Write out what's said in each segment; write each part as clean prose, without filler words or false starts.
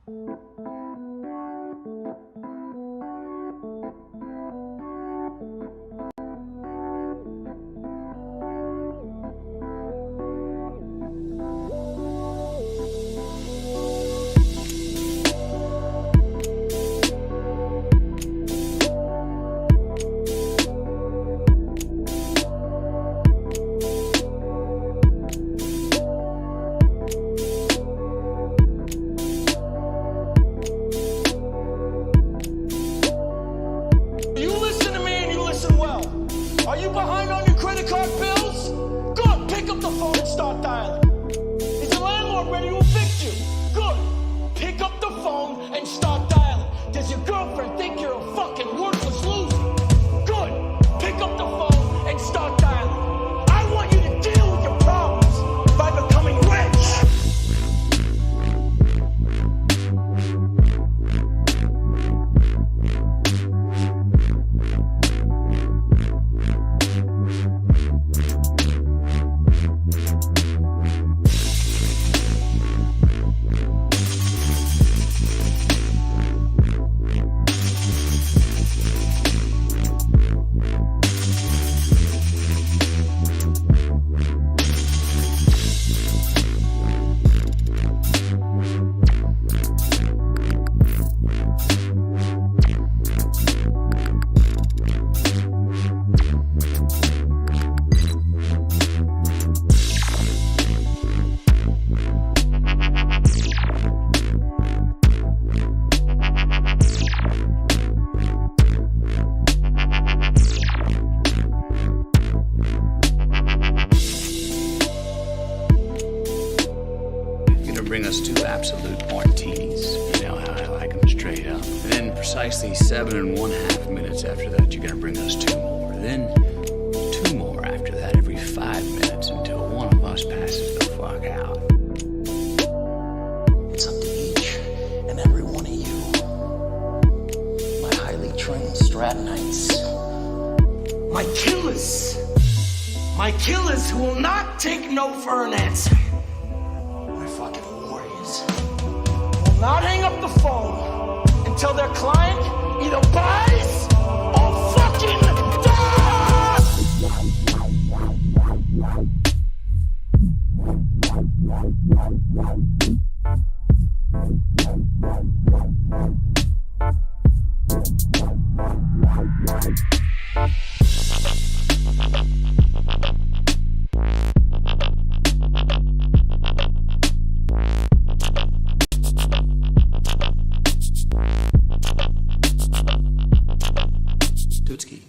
Are you behind on your credit card bills? Good, pick up the phone and start dialing. Is your landlord ready to evict you? Good, pick up the phone and start dialing. Does your girlfriend think you're a fucking worthless loser? Good, pick up the phone and start dialing. I want you to deal with your problems by becoming rich. Bring us 2 absolute martinis. You know how I like them, straight up. And then precisely 7 1/2 minutes after that, you're gonna bring us 2 more. Then 2 more after that every 5 minutes until one of us passes the fuck out. It's up to each and every one of you, my highly trained Stratonites, my killers who will not take no for an answer. Will not hang up the phone until their client either buys or fucking Tutski.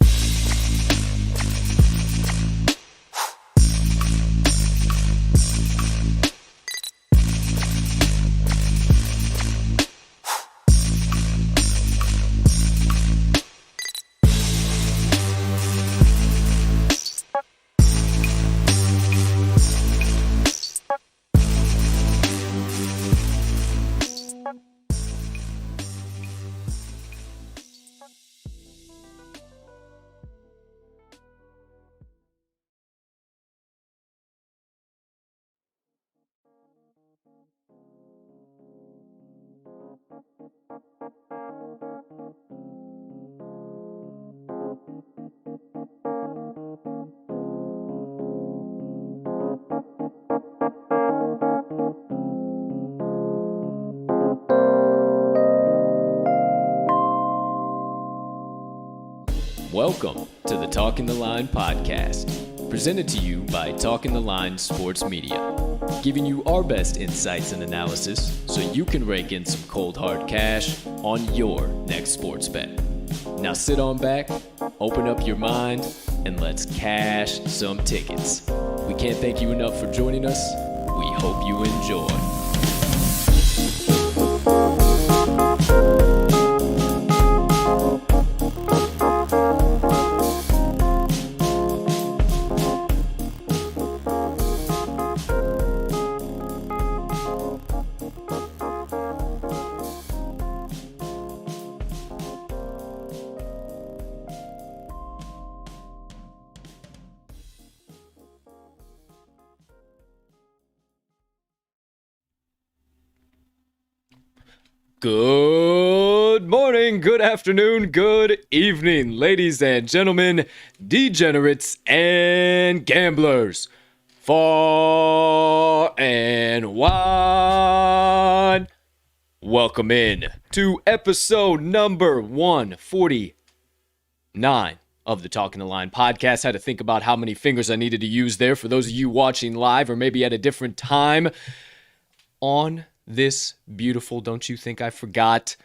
Welcome to the Talking the Line podcast, presented to you by Talking the Line Sports Media, giving you our best insights and analysis so you can rake in some cold hard cash on your next sports bet. Now sit on back, open up your mind, and let's cash some tickets. We can't thank you enough for joining us. We hope you enjoy. Good morning, good afternoon, good evening, ladies and gentlemen, degenerates and gamblers, far and wide. Welcome in to episode number 149 of the Talking the Line podcast. Had to think about how many fingers I needed to use there for those of you watching live or maybe at a different time on this beautiful, don't you think I forgot,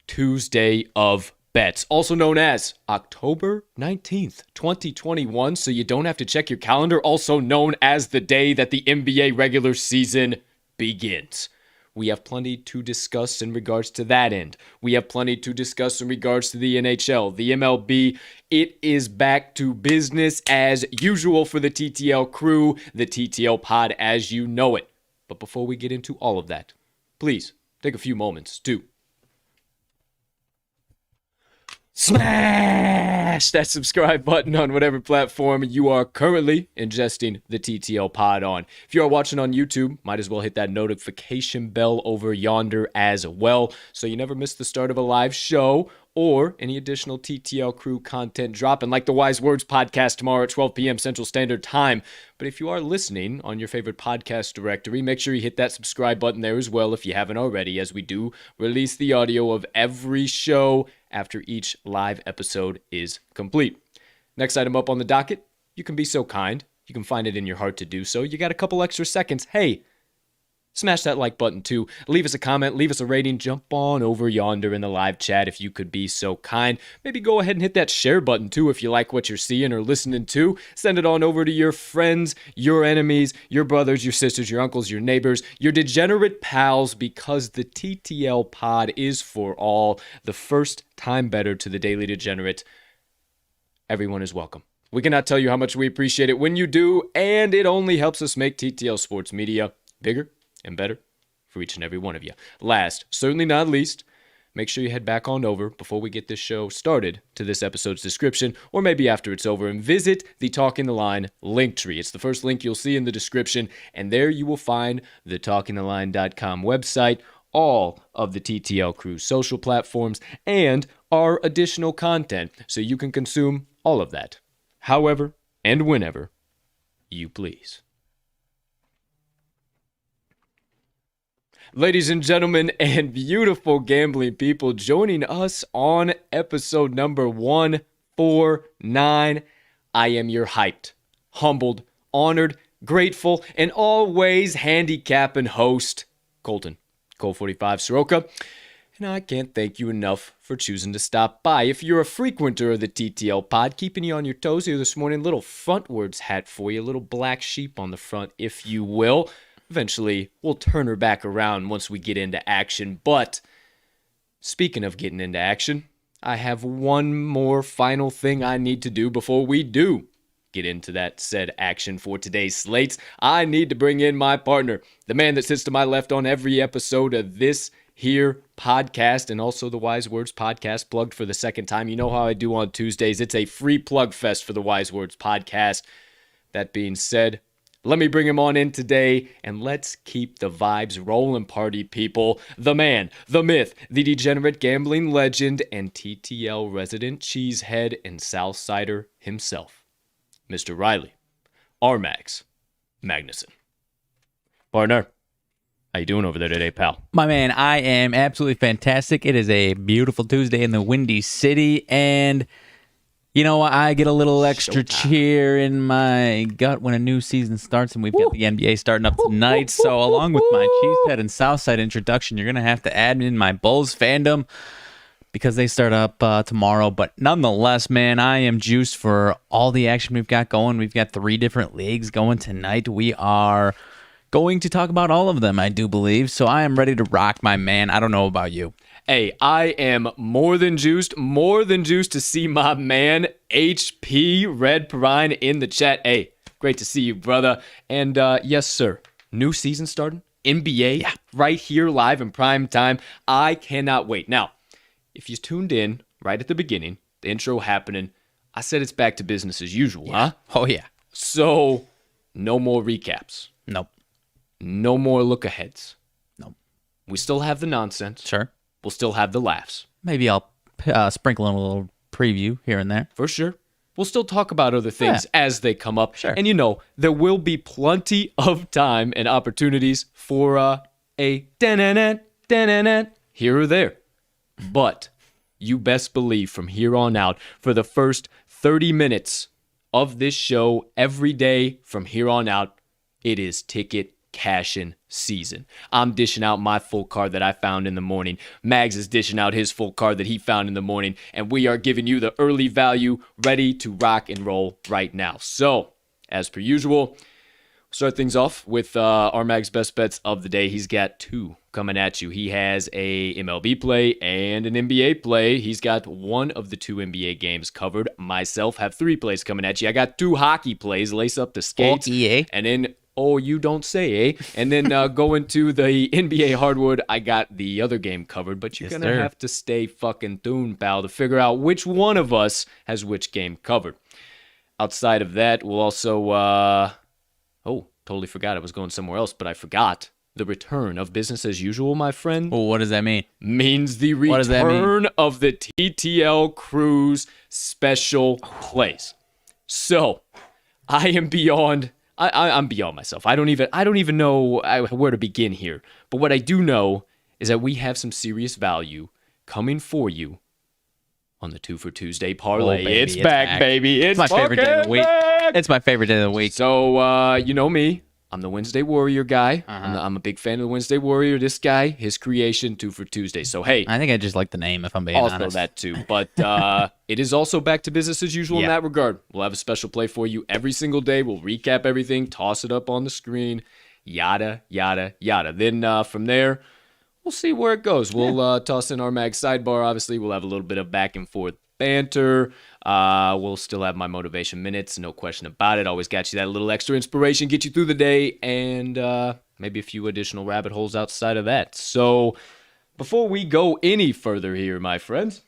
Tuesday of Bets, also known as October 19th, 2021, so you don't have to check your calendar, also known as the day that the NBA regular season begins. We have plenty to discuss in regards to that end. We have plenty to discuss in regards to the NHL, the MLB. It is back to business as usual for the TTL Crew, the TTL Pod as you know it. But before we get into all of that, please take a few moments to smash that subscribe button on whatever platform you are currently ingesting the TTL Pod on. If you are watching on YouTube, might as well hit that notification bell over yonder as well, so you never miss the start of a live show or any additional TTL Crew content dropping, like the Wise Words podcast tomorrow at 12 p.m. Central Standard Time. But if you are listening on your favorite podcast directory, make sure you hit that subscribe button there as well if you haven't already, as we do release the audio of every show after each live episode is complete. Next item up on the docket, you can be so kind. You can find it in your heart to do so. You got a couple extra seconds. Hey, smash that like button too. Leave us a comment, leave us a rating, jump on over yonder in the live chat if you could be so kind. Maybe go ahead and hit that share button too if you like what you're seeing or listening to. Send it on over to your friends, your enemies, your brothers, your sisters, your uncles, your neighbors, your degenerate pals, because the TTL Pod is for all. The first time better to the Daily Degenerate. Everyone is welcome. We cannot tell you how much we appreciate it when you do, and it only helps us make TTL Sports Media bigger and better for each and every one of you. Last, certainly not least, make sure you head back on over before we get this show started to this episode's description, or maybe after it's over, and visit the Talking the Line link tree. It's the first link you'll see in the description, and there you will find the talkingtheline.com website, all of the TTL Crew social platforms, and our additional content, so you can consume all of that, however and whenever you please. Ladies and gentlemen and beautiful gambling people, joining us on episode number 149, I am your hyped, humbled, honored, grateful, and always handicapping host, Colt 45 Soroka. And I can't thank you enough for choosing to stop by. If you're a frequenter of the TTL Pod, keeping you on your toes here this morning, little frontwards hat for you, a little black sheep on the front, if you will. Eventually, we'll turn her back around once we get into action. But speaking of getting into action, I have one more final thing I need to do before we do get into that said action for today's slates. I need to bring in my partner, the man that sits to my left on every episode of this here podcast, and also the Wise Words podcast, plugged for the second time. You know how I do on Tuesdays. It's a free plug fest for the Wise Words podcast. That being said, let me bring him on in today, and let's keep the vibes rolling, party people. The man, the myth, the degenerate gambling legend, and TTL resident cheesehead and Southsider himself, Mr. Riley RMags Magnuson. Partner, how you doing over there today, pal? My man, I am absolutely fantastic. It is a beautiful Tuesday in the Windy City, and you know, I get a little extra cheer in my gut when a new season starts, and we've got the NBA starting up tonight. So along with my Cheesehead and Southside introduction, you're going to have to add in my Bulls fandom because they start up tomorrow. But nonetheless, man, I am juiced for all the action we've got going. We've got 3 different leagues going tonight. We are going to talk about all of them, I do believe. So I am ready to rock, my man. I don't know about you. Hey, I am more than juiced to see my man HP Red Perrine in the chat. Hey, great to see you, brother. And yes, sir, new season starting, NBA, right here live in prime time. I cannot wait. Now, if you tuned in right at the beginning, the intro happening, I said it's back to business as usual, huh? Oh, yeah. So, no more recaps. Nope. No more look-aheads. Nope. We still have the nonsense. Sure. We'll still have the laughs. Maybe I'll sprinkle in a little preview here and there. For sure. We'll still talk about other things as they come up. Sure. And there will be plenty of time and opportunities for a here or there. But you best believe from here on out, for the first 30 minutes of this show every day from here on out, it is ticket cash-in season. I'm dishing out my full card that I found in the morning. Mags is dishing out his full card that he found in the morning. And we are giving you the early value ready to rock and roll right now. So, as per usual, we'll start things off with RMags best bets of the day. He's got 2 coming at you. He has a MLB play and an NBA play. He's got one of the 2 NBA games covered. Myself have 3 plays coming at you. I got 2 hockey plays. Lace up the skates. And then oh, you don't say, eh? And then going to the NBA hardwood, I got the other game covered, but you're going to have to stay fucking tuned, pal, to figure out which one of us has which game covered. Outside of that, we'll also, totally forgot I was going somewhere else, but I forgot the return of business as usual, my friend. Well, what does that mean? Means the return of the TTL Crew's special plays. So, I am beyond... I'm beyond myself. I don't even know where to begin here. But what I do know is that we have some serious value coming for you on the Twofer Tuesday Parlay. Oh, baby, it's back, baby. It's my favorite day of the week. Back. It's my favorite day of the week. So, you know me. I'm the Wednesday Warrior guy. I'm a big fan of the Wednesday Warrior. This guy, his creation, Twofer Tuesday. So, hey. I think I just like the name, if I'm being also honest. That too. But it is also back to business as usual in that regard. We'll have a special play for you every single day. We'll recap everything, toss it up on the screen, yada, yada, yada. Then from there, we'll see where it goes. We'll toss in RMags Sidebar. Obviously, we'll have a little bit of back and forth banter. We'll still have my motivation minutes, no question about it. Always got you that little extra inspiration, get you through the day, and maybe a few additional rabbit holes outside of that. So before we go any further here, my friends,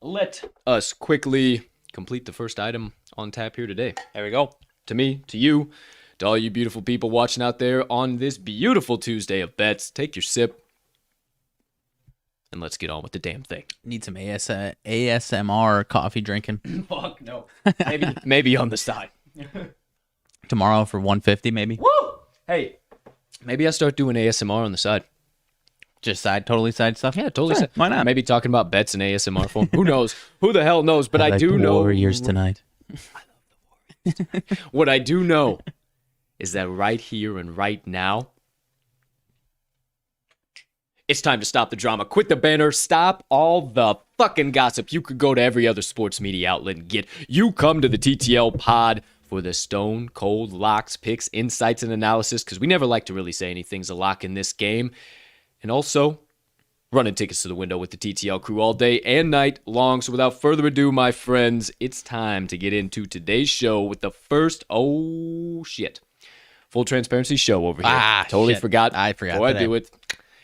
let us quickly complete the first item on tap here today. There we go. To me, to you, to all you beautiful people watching out there on this beautiful Tuesday of bets, take your sip. And let's get on with the damn thing. Need some ASMR coffee drinking. Fuck no. Maybe on the side. Tomorrow for 150 maybe. Woo! Hey, maybe I start doing ASMR on the side. Just totally side stuff? Yeah, totally. Sure, why not? Maybe talking about bets in ASMR form. Who knows? Who the hell knows? But I do know. Warriors tonight. What I do know is that right here and right now, it's time to stop the drama, quit the banter, stop all the fucking gossip. You could go to every other sports media outlet and get. You come to the TTL Pod for the stone cold locks, picks, insights, and analysis, because we never like to really say anything's a lock in this game. And also, running tickets to the window with the TTL Crew all day and night long. So without further ado, my friends, it's time to get into today's show with the first, full transparency show over here. Totally forgot. I forgot Before today. I do it.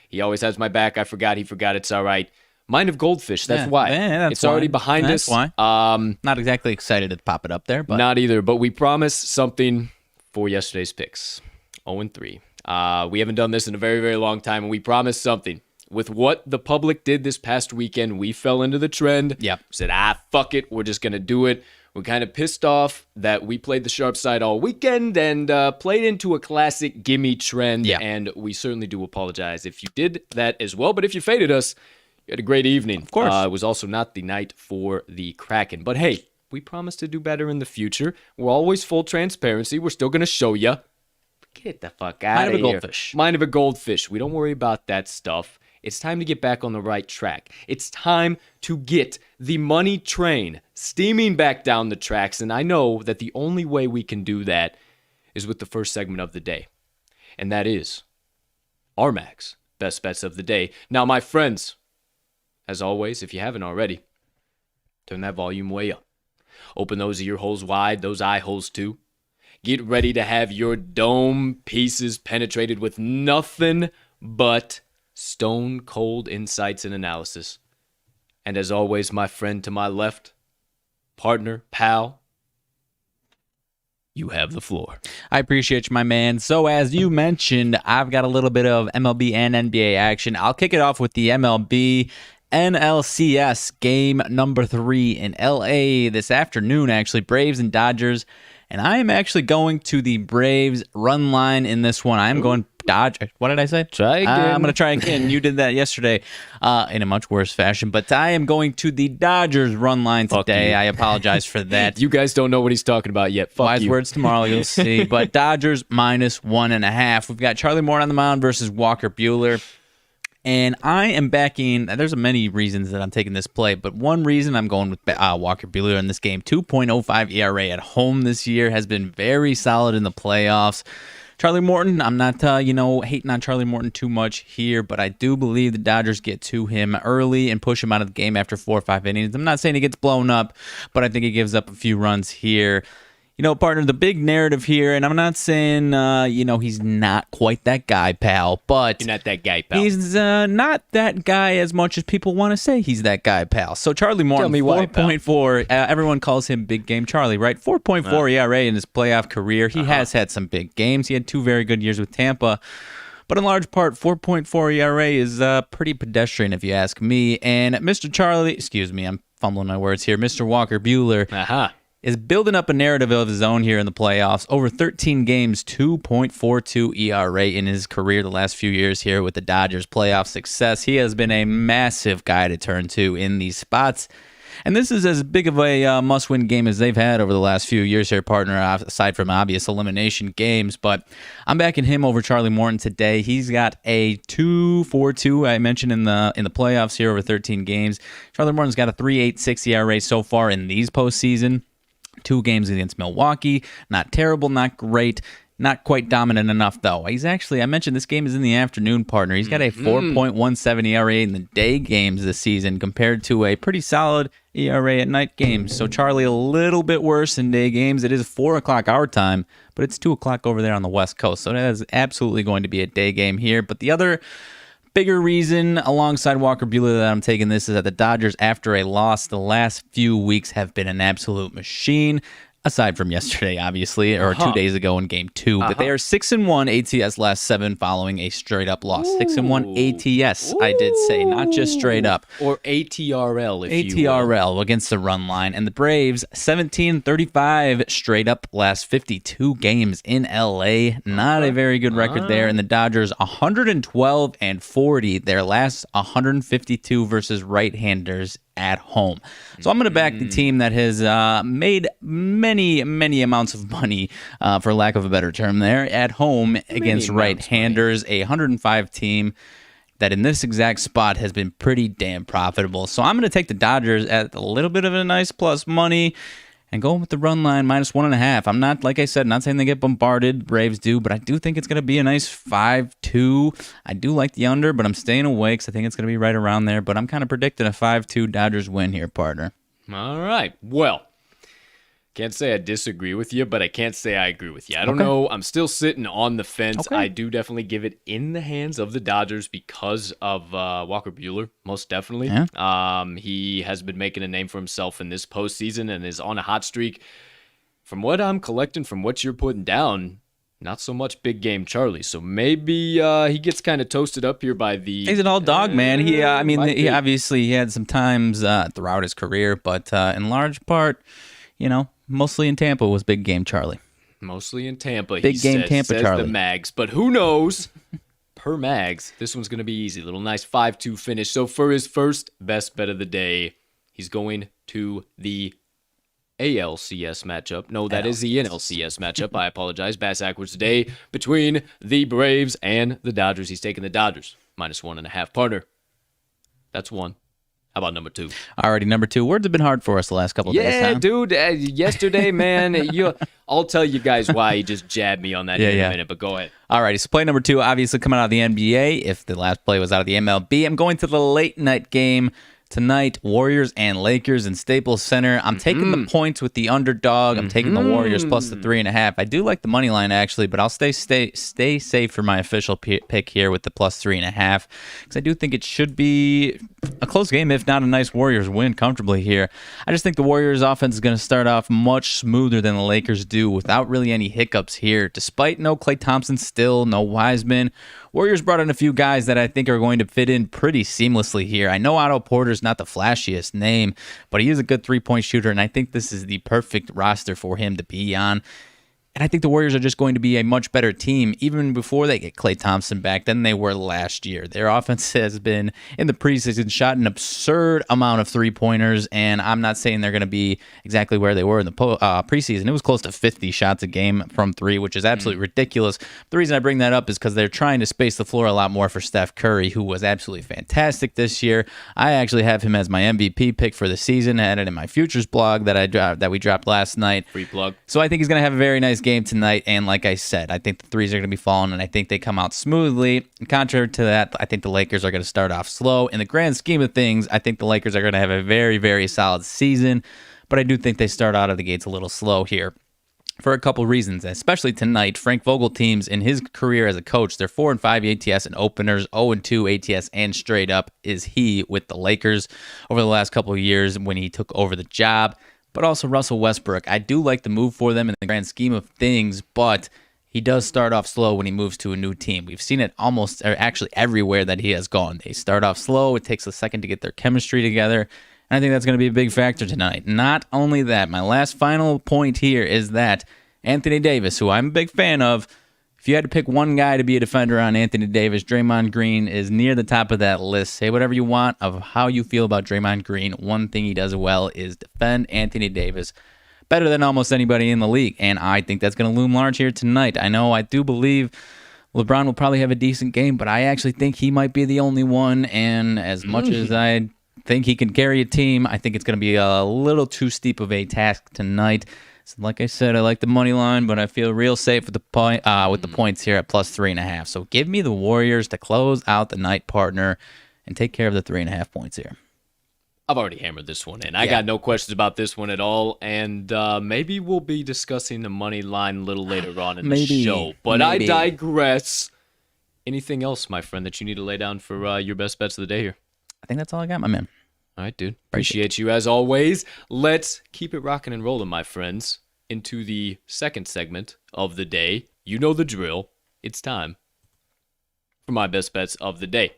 He always has my back. I forgot. He forgot. It's all right. Mind of Goldfish. That's why. That's it's already why. behind That's us. Why. Not exactly excited to pop it up there, but Not either. But we promised something for yesterday's picks. 0-3. We haven't done this in a very, very long time, and we promised something. With what the public did this past weekend, we fell into the trend. Yep. Said, fuck it. We're just going to do it. We're kind of pissed off that we played the sharp side all weekend and played into a classic gimme trend. Yeah. And we certainly do apologize if you did that as well. But if you faded us, you had a great evening. Of course. It was also not the night for the Kraken. But hey, we promise to do better in the future. We're always full transparency. We're still going to show you. Get the fuck out Mind of of a here. goldfish. Mind of a goldfish. We don't worry about that stuff. It's time to get back on the right track. It's time to get the money train steaming back down the tracks. And I know that the only way we can do that is with the first segment of the day. And that is RMags Best Bets of the Day. Now, my friends, as always, if you haven't already, turn that volume way up. Open those ear holes wide, those eye holes too. Get ready to have your dome pieces penetrated with nothing but stone cold insights and analysis. And as always, my friend to my left, partner, pal, you have the floor. I appreciate you, my man. So as you mentioned, I've got a little bit of MLB and NBA action. I'll kick it off with the MLB NLCS game number 3 in LA this afternoon, actually. Braves and Dodgers. And I am actually going to the Braves run line in this one. I am going Dodgers. What did I say? Try again. I'm going to try again. You did that yesterday in a much worse fashion. But I am going to the Dodgers run line today. I apologize for that. You guys don't know what he's talking about yet. Fuck Wise you. words tomorrow, you'll see. But Dodgers -1.5. We've got Charlie Morton on the mound versus Walker Buehler. And I am backing, there's many reasons that I'm taking this play, but one reason I'm going with Walker Buehler in this game. 2.05 ERA at home this year, has been very solid in the playoffs. Charlie Morton, I'm not, hating on Charlie Morton too much here, but I do believe the Dodgers get to him early and push him out of the game after 4 or 5 innings. I'm not saying he gets blown up, but I think he gives up a few runs here. Partner, the big narrative here, and I'm not saying, he's not quite that guy, pal, but... You're not that guy, pal. He's not that guy as much as people want to say he's that guy, pal. So Charlie Morton, Tell me why, 4.4, everyone calls him Big Game Charlie, right? 4.4 ERA in his playoff career. He has had some big games. He had 2 very good years with Tampa. But in large part, 4.4 ERA is pretty pedestrian, if you ask me. And Mr. Charlie, excuse me, I'm fumbling my words here, Mr. Walker Buehler... is building up a narrative of his own here in the playoffs. Over 13 games, 2.42 ERA in his career the last few years here with the Dodgers' playoff success. He has been a massive guy to turn to in these spots. And this is as big of a must-win game as they've had over the last few years here, partner, aside from obvious elimination games. But I'm backing him over Charlie Morton today. He's got a 2.42, I mentioned in the playoffs here over 13 games. Charlie Morton's got a 3.86 ERA so far in these postseason. 2 games against Milwaukee. Not terrible, not great. Not quite dominant enough, though. He's actually, I mentioned this game is in the afternoon, partner. He's got a 4.17 ERA in the day games this season compared to a pretty solid ERA at night games. So Charlie a little bit worse in day games. It is 4 o'clock our time, but it's 2 o'clock over there on the West Coast. So that is absolutely going to be a day game here. But the other bigger reason alongside Walker Buehler that I'm taking this is that the Dodgers, after a loss the last few weeks, have been an absolute machine. Aside from yesterday, obviously, or 2 days ago in Game 2. But they are 6-1 ATS last 7 following a straight-up loss. 6-1 ATS, I did say, not just straight up. Or ATRL, if you will. ATRL against the run line. And the Braves, 17-35 straight up last 52 games in LA. Not a very good record there. And the Dodgers, 112-40, their last 152 versus right-handers at home. So I'm going to back the team that has made many amounts of money, for lack of a better term there, at home against right-handers, a 105 team that in this exact spot has been pretty damn profitable. So I'm going to take the Dodgers at a little bit of a nice plus money and going with the run line -1.5. I'm not, like I said, not saying they get bombarded. Braves do, but I do think it's going to be a nice 5-2. I do like the under, but I'm staying away because I think it's going to be right around there. But I'm kind of predicting a 5-2 Dodgers win here, partner. All right. Well, can't say I disagree with you, but I can't say I agree with you. I don't know. I'm still sitting on the fence. I do definitely give it in the hands of the Dodgers because of Walker Buehler, most definitely. Yeah. He has been making a name for himself in this postseason and is on a hot streak. From what I'm collecting, from what you're putting down, not so much Big Game Charlie. So maybe he gets kind of toasted up here by the... He's an all dog, man. He obviously he had some times throughout his career, but in large part, mostly in Tampa was Big Game Charlie. Mostly in Tampa, Big Game Tampa says Charlie. The Mags. But who knows? Per Mags, this one's going to be easy. Little nice 5-2 finish. So for his first best bet of the day, he's going to the ALCS matchup. No, that is the NLCS matchup. I apologize. Bass backwards today between the Braves and the Dodgers. He's taking the Dodgers -1.5. Partner, that's one. How about number 2? Alrighty, number 2. Words have been hard for us the last couple of days. Yeah, dude. Yesterday, man, I'll tell you guys why he just jabbed me on that in a minute, but go ahead. Alrighty, so play number 2, obviously coming out of the NBA. If the last play was out of the MLB, I'm going to the late night game tonight, Warriors and Lakers in Staples Center. I'm taking the points with the underdog. I'm taking the Warriors plus the 3.5. I do like the money line, actually, but I'll stay safe for my official pick here with the plus 3.5 because I do think it should be a close game, if not a nice Warriors win comfortably here. I just think the Warriors offense is going to start off much smoother than the Lakers do without really any hiccups here. Despite no Klay Thompson still, no Wiseman, Warriors brought in a few guys that I think are going to fit in pretty seamlessly here. I know Otto Porter's not the flashiest name, but he is a good three-point shooter, and I think this is the perfect roster for him to be on. And I think the Warriors are just going to be a much better team even before they get Klay Thompson back than they were last year. Their offense has been, in the preseason, shot an absurd amount of three-pointers, and I'm not saying they're going to be exactly where they were in the preseason. It was close to 50 shots a game from three, which is absolutely ridiculous. The reason I bring that up is because they're trying to space the floor a lot more for Steph Curry, who was absolutely fantastic this year. I actually have him as my MVP pick for the season. I had it in my futures blog that we dropped last night. Free plug. So I think he's going to have a very nice game tonight, and like I said, I think the threes are going to be falling, and I think they come out smoothly. And contrary to that, I think the Lakers are going to start off slow. In the grand scheme of things, I think the Lakers are going to have a very, very solid season, but I do think they start out of the gates a little slow here for a couple reasons, especially tonight. Frank Vogel teams in his career as a coach, they're 4-5 ATS and openers, 0-2 ATS and straight up is he with the Lakers over the last couple of years when he took over the job. But also Russell Westbrook. I do like the move for them in the grand scheme of things, but he does start off slow when he moves to a new team. We've seen it almost, or actually everywhere that he has gone. They start off slow. It takes a second to get their chemistry together. And I think that's going to be a big factor tonight. Not only that, my last final point here is that Anthony Davis, who I'm a big fan of, if you had to pick one guy to be a defender on Anthony Davis, Draymond Green is near the top of that list. Say whatever you want of how you feel about Draymond Green. One thing he does well is defend Anthony Davis better than almost anybody in the league, and I think that's going to loom large here tonight. I know I do believe LeBron will probably have a decent game, but I actually think he might be the only one, and as much as I think he can carry a team, I think it's going to be a little too steep of a task tonight. Like I said, I like the money line, but I feel real safe with the points here at plus 3.5. So give me the Warriors to close out the night, partner, and take care of the 3.5 points here. I've already hammered this one in. I got no questions about this one at all, and maybe we'll be discussing the money line a little later on in the show. But I digress. Anything else, my friend, that you need to lay down for your best bets of the day here? I think that's all I got, my man. All right, dude. Appreciate you as always. Let's keep it rocking and rolling, my friends, into the second segment of the day. You know the drill. It's time for my best bets of the day.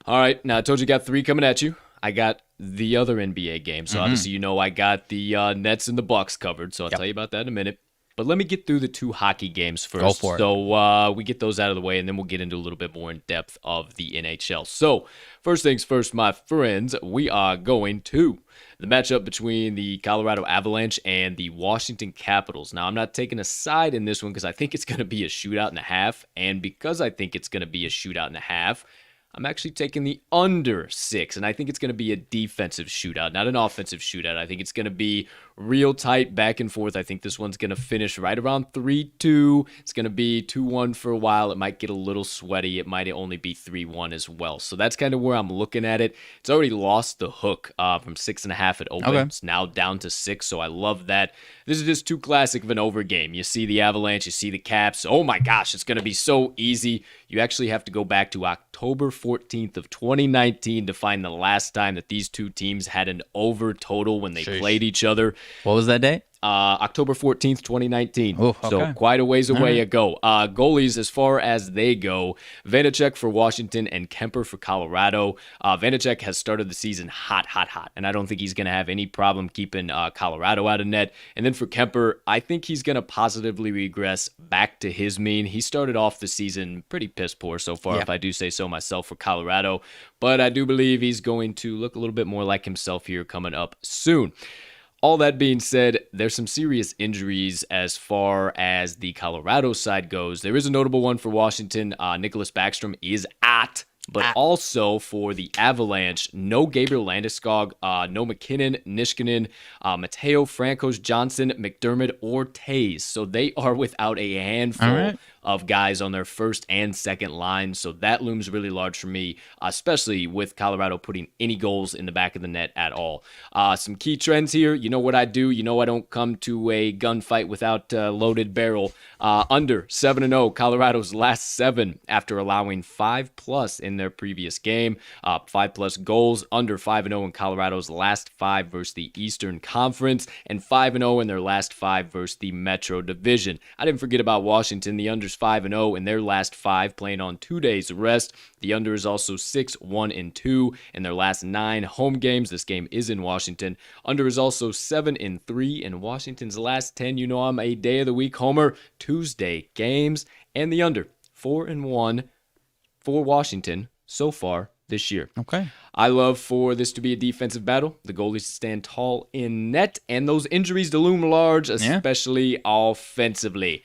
All right, now I told you I got 3 coming at you. I got the other NBA game, so obviously you know I got the Nets and the Bucks covered, so I'll tell you about that in a minute. But let me get through the 2 hockey games first. Go for it. So we get those out of the way, and then we'll get into a little bit more in depth of the NHL. So first things first, my friends, we are going to the matchup between the Colorado Avalanche and the Washington Capitals. Now, I'm not taking a side in this one because I think it's going to be a shootout and a half. And because I think it's going to be a shootout and a half, I'm actually taking the under 6, and I think it's going to be a defensive shootout, not an offensive shootout. I think it's going to be real tight, back and forth. I think this one's going to finish right around 3-2. It's going to be 2-1 for a while. It might get a little sweaty. It might only be 3-1 as well. So that's kind of where I'm looking at it. It's already lost the hook from 6.5 at open. Okay. It's now down to 6, so I love that. This is just too classic of an over game. You see the Avalanche, you see the Caps. Oh my gosh, it's going to be so easy. You actually have to go back to October 14th of 2019 to find the last time that these two teams had an over total when they played each other. What was that date? October 14th, 2019. Oh, okay. So quite a ways away ago. Goalies, as far as they go, Vanacek for Washington and Kemper for Colorado. Vanacek has started the season hot, and I don't think he's going to have any problem keeping Colorado out of net. And then for Kemper, I think he's going to positively regress back to his mean. He started off the season pretty piss poor so far, if I do say so myself, for Colorado. But I do believe he's going to look a little bit more like himself here coming up soon. All that being said, there's some serious injuries as far as the Colorado side goes. There is a notable one for Washington. Nicholas Backstrom is out. But also for the Avalanche, no Gabriel Landeskog, no McKinnon, Niskanen, Mateo, Francos, Johnson, McDermott, or Tays. So they are without a handful of guys on their first and second line. So that looms really large for me, especially with Colorado putting any goals in the back of the net at all. Some key trends here. You know what I do. You know I don't come to a gunfight without a loaded barrel. Under 7-0, Colorado's last 7 after allowing 5+ in their previous game. 5+ goals. Under 5-0 in Colorado's last 5 versus the Eastern Conference, and 5-0 in their last 5 versus the Metro Division. I didn't forget about Washington. The under's 5-0 in their last 5, playing on 2 days rest. The under is also 6-1-2 in their last 9 home games. This game is in Washington. Under is also 7-3 in Washington's last 10. You know I'm a day of the week homer. Tuesday games, and the under 4-1 for Washington so far this year. Okay. I love for this to be a defensive battle, the goalies to stand tall in net, and those injuries to loom large, especially offensively.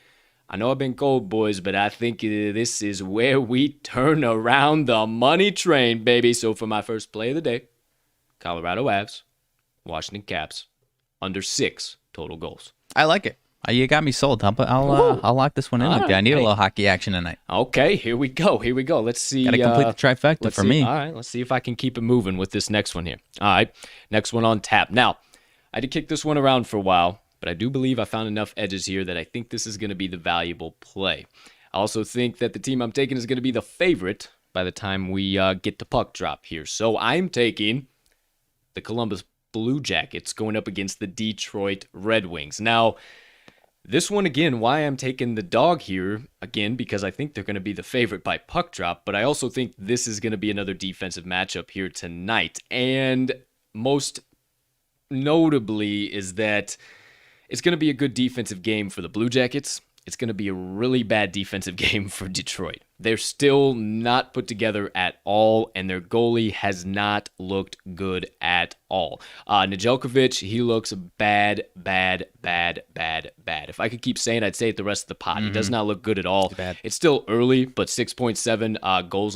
I know I've been cold, boys, but I think this is where we turn around the money train, baby. So for my first play of the day, Colorado Avs, Washington Caps, under 6 total goals. I like it. You got me sold. I'll lock this one in with you. I need a little hockey action tonight. Okay, here we go. Let's see. Got to complete the trifecta for me. All right, let's see if I can keep it moving with this next one here. All right, next one on tap. Now, I did kick this one around for a while, but I do believe I found enough edges here that I think this is going to be the valuable play. I also think that the team I'm taking is going to be the favorite by the time we get to puck drop here. So I'm taking the Columbus Blue Jackets going up against the Detroit Red Wings. Now, this one, again, why I'm taking the dog here, again, because I think they're going to be the favorite by puck drop, but I also think this is going to be another defensive matchup here tonight. And most notably is that it's going to be a good defensive game for the Blue Jackets. It's going to be a really bad defensive game for Detroit. They're still not put together at all, and their goalie has not looked good at all. Nedeljkovic, he looks bad. If I could keep saying, I'd say it the rest of the pod. He does not look good at all. It's still early, but 6.7 goals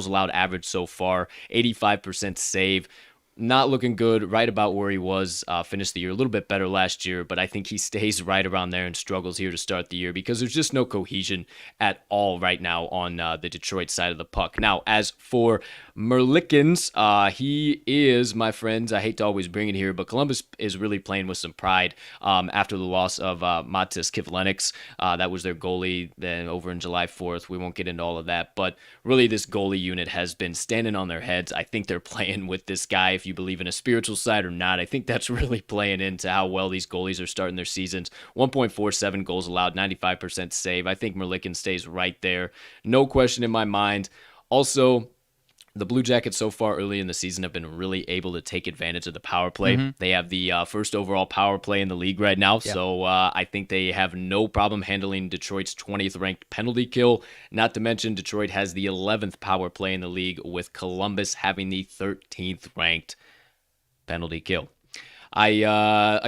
allowed average so far, 85% save. Not looking good, right about where he was, finished the year a little bit better last year, but I think he stays right around there and struggles here to start the year because there's just no cohesion at all right now on the Detroit side of the puck. Now, as for Merlikins, he is, my friends, I hate to always bring it here, but Columbus is really playing with some pride after the loss of Matis Kivlenieks. That was their goalie then over in July 4th. We won't get into all of that, but really this goalie unit has been standing on their heads. I think they're playing with this guy, if you believe in a spiritual side or not. I think that's really playing into how well these goalies are starting their seasons. 1.47 goals allowed, 95% save. I think Merlikins stays right there. No question in my mind. Also, the Blue Jackets so far early in the season have been really able to take advantage of the power play. They have the first overall power play in the league right now, so I think they have no problem handling Detroit's 20th ranked penalty kill. Not to mention Detroit has the 11th power play in the league, with Columbus having the 13th ranked penalty kill. I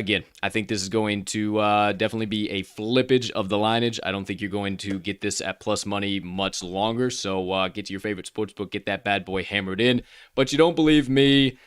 think this is going to definitely be a flippage of the lineage. I don't think you're going to get this at plus money much longer. So get to your favorite sportsbook, get that bad boy hammered in. But you don't believe me?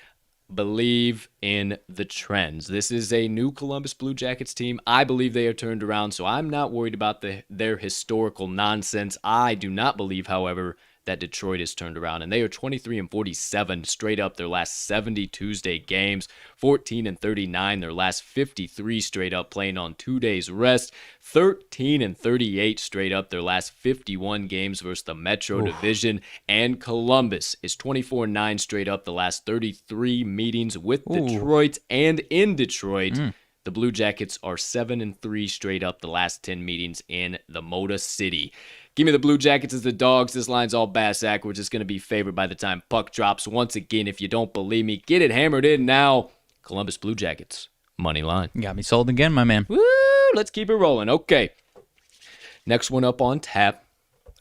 Believe in the trends. This is a new Columbus Blue Jackets team. I believe they are turned around, so I'm not worried about their historical nonsense. I do not believe, however, that Detroit is turned around, and they are 23-47 straight up their last 70 Tuesday games, 14-39 their last 53 straight up, playing on 2 days rest, 13-38 straight up their last 51 games versus the Metro Division, and Columbus is 24-9 straight up the last 33 meetings with Detroit, and in Detroit, the Blue Jackets are 7-3 straight up the last 10 meetings in the Motor City. Give me the Blue Jackets as the dogs. This line's all bass-ack. We're just going to be favored by the time puck drops. Once again, if you don't believe me, get it hammered in now. Columbus Blue Jackets, money line. You got me sold again, my man. Woo! Let's keep it rolling. Okay. Next one up on tap.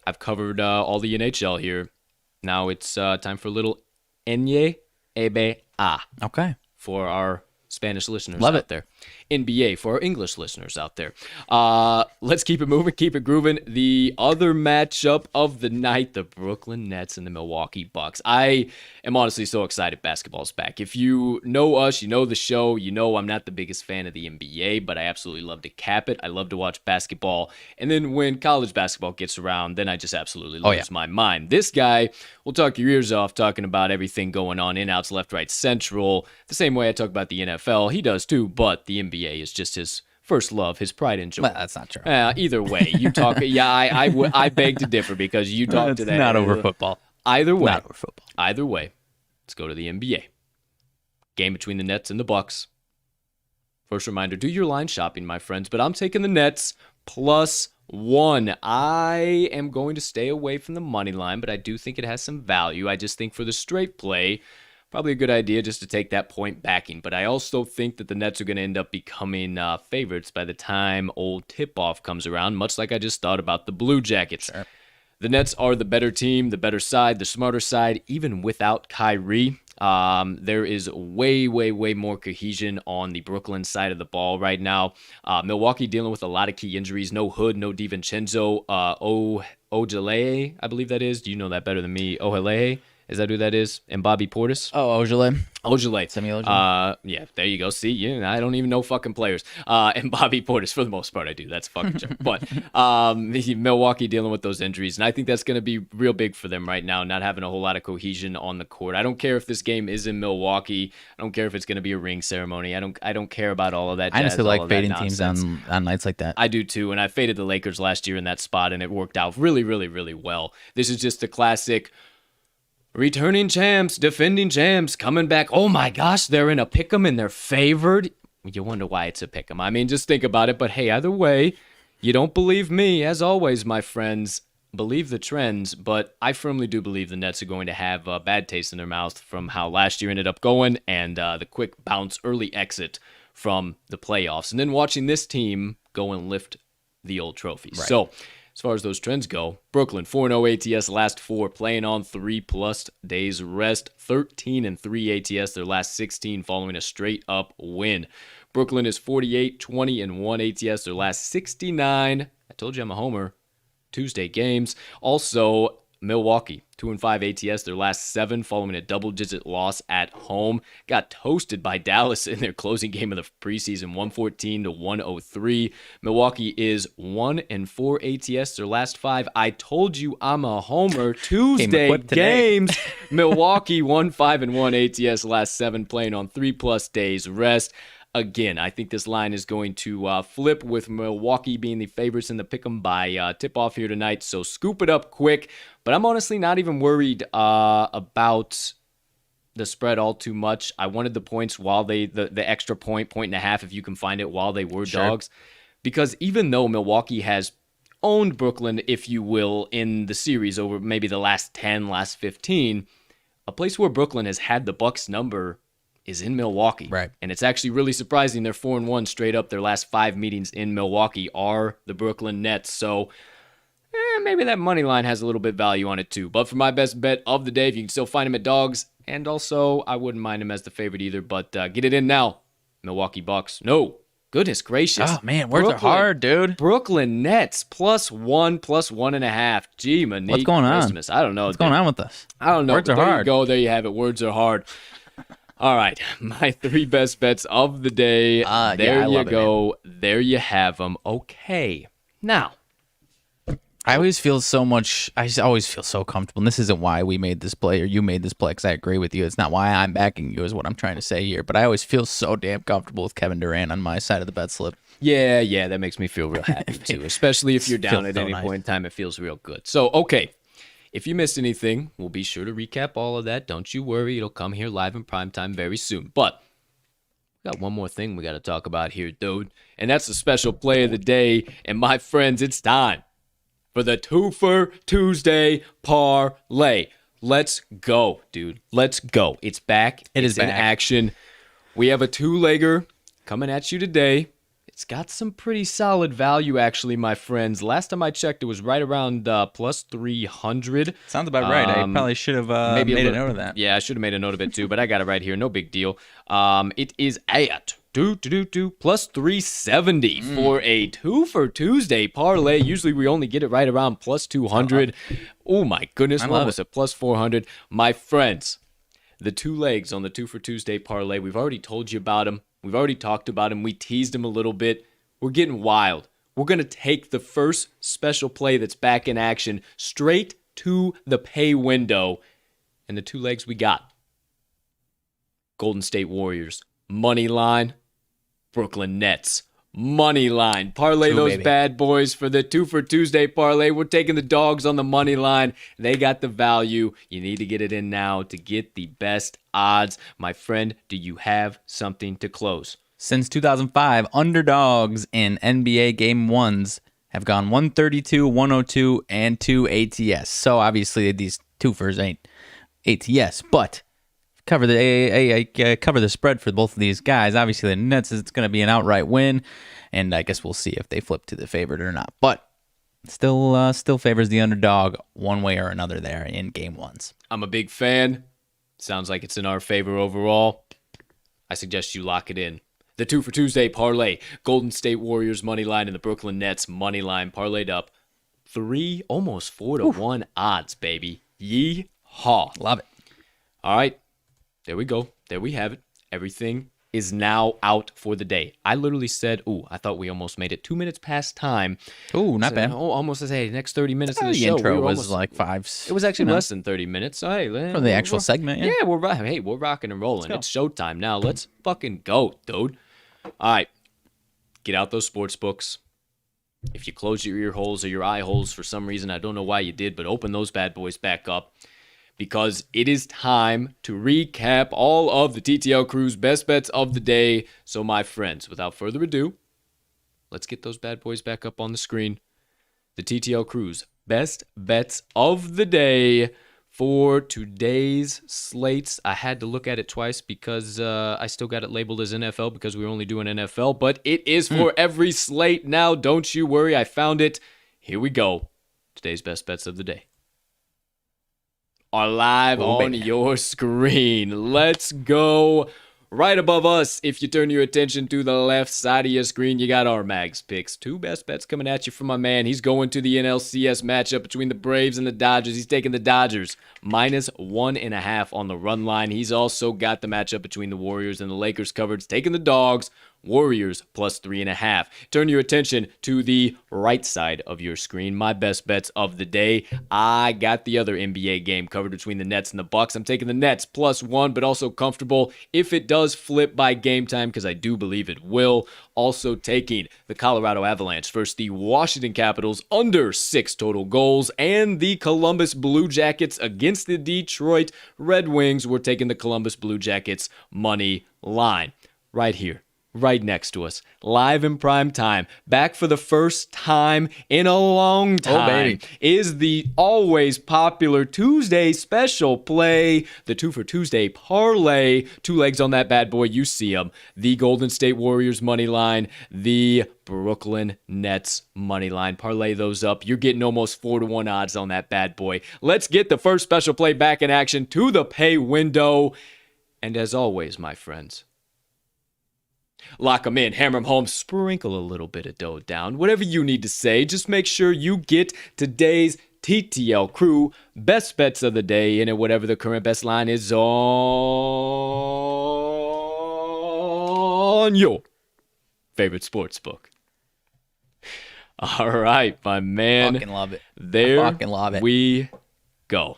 I've covered all the NHL here. Now it's time for a little Enye Ebe A. Okay. For our Spanish listeners Love out it there. NBA for our English listeners out there. Let's keep it moving, keep it grooving. The other matchup of the night, the Brooklyn Nets and the Milwaukee Bucks. I am honestly so excited basketball's back. If you know us, you know the show, you know I'm not the biggest fan of the NBA, but I absolutely love to cap it. I love to watch basketball. And then when college basketball gets around, then I just absolutely lose my mind. This guy will talk your ears off talking about everything going on, in, outs, left, right, central. The same way I talk about the NFL. He does too, but the NBA is just his first love, his pride and joy. Well, that's not true. Either way, you talk. I beg to differ because you talk to that. Not over football. Either way, Not over football. Either way, let's go to the NBA. Game between the Nets and the Bucks. First reminder: do your line shopping, my friends. But I'm taking the Nets +1. I am going to stay away from the money line, but I do think it has some value. I just think for the straight play, probably a good idea just to take that point backing. But I also think that the Nets are going to end up becoming favorites by the time old tip-off comes around, much like I just thought about the Blue Jackets. Sure. The Nets are the better team, the better side, the smarter side, even without Kyrie. There is way more cohesion on the Brooklyn side of the ball right now. Milwaukee dealing with a lot of key injuries. No Hood, no DiVincenzo. Ojale, I believe that is. Do you know that better than me? Ojale? Is that who that is? And Bobby Portis? Oh, Ojale. Semi Ojale. Yeah, there you go. See, I don't even know fucking players. And Bobby Portis, for the most part, I do. That's a fucking joke. But Milwaukee dealing with those injuries, and I think that's going to be real big for them right now, not having a whole lot of cohesion on the court. I don't care if this game is in Milwaukee. I don't care if it's going to be a ring ceremony. I don't care about all of that. I honestly like fading teams on nights like that. I do too, and I faded the Lakers last year in that spot, and it worked out really well. This is just the classic returning champs, defending champs, coming back. Oh my gosh, they're in a pick'em and they're favored. You wonder why it's a pick'em. I mean, just think about it. But hey, either way, you don't believe me. As always, my friends, believe the trends. But I firmly do believe the Nets are going to have a bad taste in their mouth from how last year ended up going and the quick bounce early exit from the playoffs. And then watching this team go and lift the old trophies. Right. So as far as those trends go, Brooklyn 4-0 ATS last 4, playing on 3+ days rest, 13-3 ATS their last 16 following a straight up win. Brooklyn is 48-20-1 ATS their last 69. I told you I'm a homer. Tuesday games. Also, Milwaukee 2-5 ATS their last 7 following a double-digit loss at home. Got toasted by Dallas in their closing game of the preseason, 114-103. Milwaukee is 1-4 ATS their last 5. I told you I'm a homer. Tuesday games. Milwaukee 1-5-1 ATS last 7, playing on 3+ days rest. Again, I think this line is going to flip with Milwaukee being the favorites in the pick'em by tip-off here tonight, so scoop it up quick. But I'm honestly not even worried about the spread all too much. I wanted the points while the extra point and a half, if you can find it, while they were dogs. Because even though Milwaukee has owned Brooklyn, if you will, in the series over maybe the last 10, last 15, a place where Brooklyn has had the Bucks number is in Milwaukee. Right. And it's actually really surprising. They're 4-1 straight up. Their last 5 meetings in Milwaukee are the Brooklyn Nets. So maybe that money line has a little bit value on it too. But for my best bet of the day, if you can still find him at dogs, and also I wouldn't mind him as the favorite either, but get it in now. Milwaukee Bucks. No. Goodness gracious. Oh, man, words are hard, dude. Brooklyn Nets +1, +1.5. Gee, Monique. What's going on? Christmas. I don't know. What's going on with us? I don't know. Words are there hard. You go. There you have it. Words are hard. All right, my 3 best bets of the day. There you go. There you have them. Okay, now. I always feel so comfortable. And this isn't why we made this play or you made this play, because I agree with you. It's not why I'm backing you is what I'm trying to say here. But I always feel so damn comfortable with Kevin Durant on my side of the bet slip. Yeah, that makes me feel real happy too. Especially if you're down at any point in time, it feels real good. So, okay. If you missed anything, we'll be sure to recap all of that. Don't you worry. It'll come here live in primetime very soon. But we got one more thing we got to talk about here, dude. And that's the special play of the day. And my friends, it's time for the Twofer Tuesday Parlay. Let's go, dude. Let's go. It's back. It's in action. We have a 2-legger coming at you today. It's got some pretty solid value, actually, my friends. Last time I checked, it was right around plus 300. Sounds about right. I probably should have made a note of that. Yeah, I should have made a note of it too, but I got it right here. No big deal. It is at plus 370 for a Twofer Tuesday parlay. Usually we only get it right around plus 200. Oh my goodness, we're almost at plus 400. My friends, the two legs on the Twofer Tuesday parlay, we've already told you about them. We've already talked about them. We teased them a little bit. We're getting wild. We're going to take the first special play that's back in action straight to the pay window. And the two legs we got: Golden State Warriors, money line; Brooklyn Nets, money line. Parlay those bad boys for the Twofer Tuesday parlay. We're taking the dogs on the money line. They got the value. You need to get it in now to get the best odds. My friend, do you have something to close? Since 2005, underdogs in NBA Game 1s have gone 132, 102, and 2 ATS. So obviously these twofers ain't ATS, but cover the spread for both of these guys. Obviously the Nets, it's going to be an outright win, and I guess we'll see if they flip to the favorite or not. But still favors the underdog one way or another there in Game 1s. I'm a big fan. Sounds like it's in our favor overall. I suggest you lock it in. The Twofer Tuesday parlay: Golden State Warriors money line and the Brooklyn Nets money line parlayed up 3, almost 4 to 1 odds, baby. Yee-haw. Love it. All right. There we go. There we have it. Everything is now out for the day. I literally said, I thought we almost made it 2 minutes past time. Not bad. Almost as, hey, next 30 minutes of the The show. intro was like 5. It was actually less than 30 minutes. So, hey, For the actual segment, yeah. Yeah, we're rocking and rolling. It's showtime now. Let's fucking go, dude. All right. Get out those sports books. If you close your ear holes or your eye holes for some reason, I don't know why you did, but open those bad boys back up, because it is time to recap all of the TTL Crew's best bets of the day. So, my friends, without further ado, let's get those bad boys back up on the screen. The TTL Crew's best bets of the day for today's slates. I had to look at it twice because I still got it labeled as NFL because we were only doing NFL, but it is for every slate now. Don't you worry, I found it. Here we go. Today's best bets of the day are live on your screen. Let's go. Right above us, if you turn your attention to the left side of your screen, you got RMags picks. Two best bets coming at you from my man. He's going to the NLCS matchup between the Braves and the Dodgers. He's taking the Dodgers -1.5 on the run line. He's also got the matchup between the Warriors and the Lakers covered. He's taking the dogs. Warriors +3.5. Turn your attention to the right side of your screen. My best bets of the day. I got the other NBA game covered between the Nets and the Bucks. I'm taking the Nets +1, but also comfortable if it does flip by game time, because I do believe it will. Also taking the Colorado Avalanche versus the Washington Capitals under 6 total goals, and the Columbus Blue Jackets against the Detroit Red Wings. We're taking the Columbus Blue Jackets money line right here, right next to us, live in prime time, back for the first time in a long time, is the always popular Tuesday special play, the Twofer Tuesday parlay. Two legs on that bad boy, you see them. The Golden State Warriors money line, the Brooklyn Nets money line. Parlay those up. You're getting almost 4 to 1 odds on that bad boy. Let's get the first special play back in action to the pay window. And as always, my friends, lock them in, hammer them home, sprinkle a little bit of dough down. Whatever you need to say, just make sure you get today's TTL Crew best bets of the day in it, whatever the current best line is on your favorite sports book. All right, my man. Fucking love it. There I fucking love it. we go.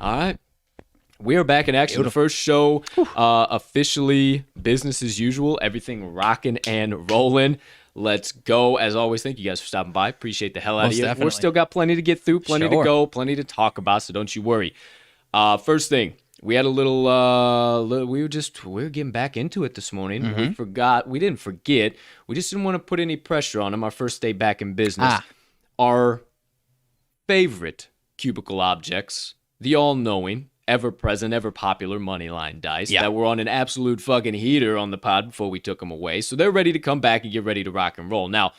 All right. We are back in action. Beautiful. The first show, officially business as usual. Everything rocking and rolling. Let's go. As always, thank you guys for stopping by. Appreciate the hell out Most of you. definitely. We're still got plenty to get through, plenty to Sure. go, plenty to talk about, so don't you worry. First thing, we had a little, we were getting back into it this morning. Mm-hmm. We didn't forget. We just didn't want to put any pressure on them. Our first day back in business. Our favorite cubicle objects, the all-knowing ever-present, ever-popular Moneyline dice that were on an absolute fucking heater on the pod before we took them away. So they're ready to come back and get ready to rock and roll. Now,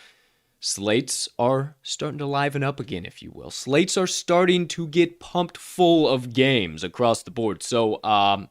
slates are starting to liven up again, if you will. Slates are starting to get pumped full of games across the board. So,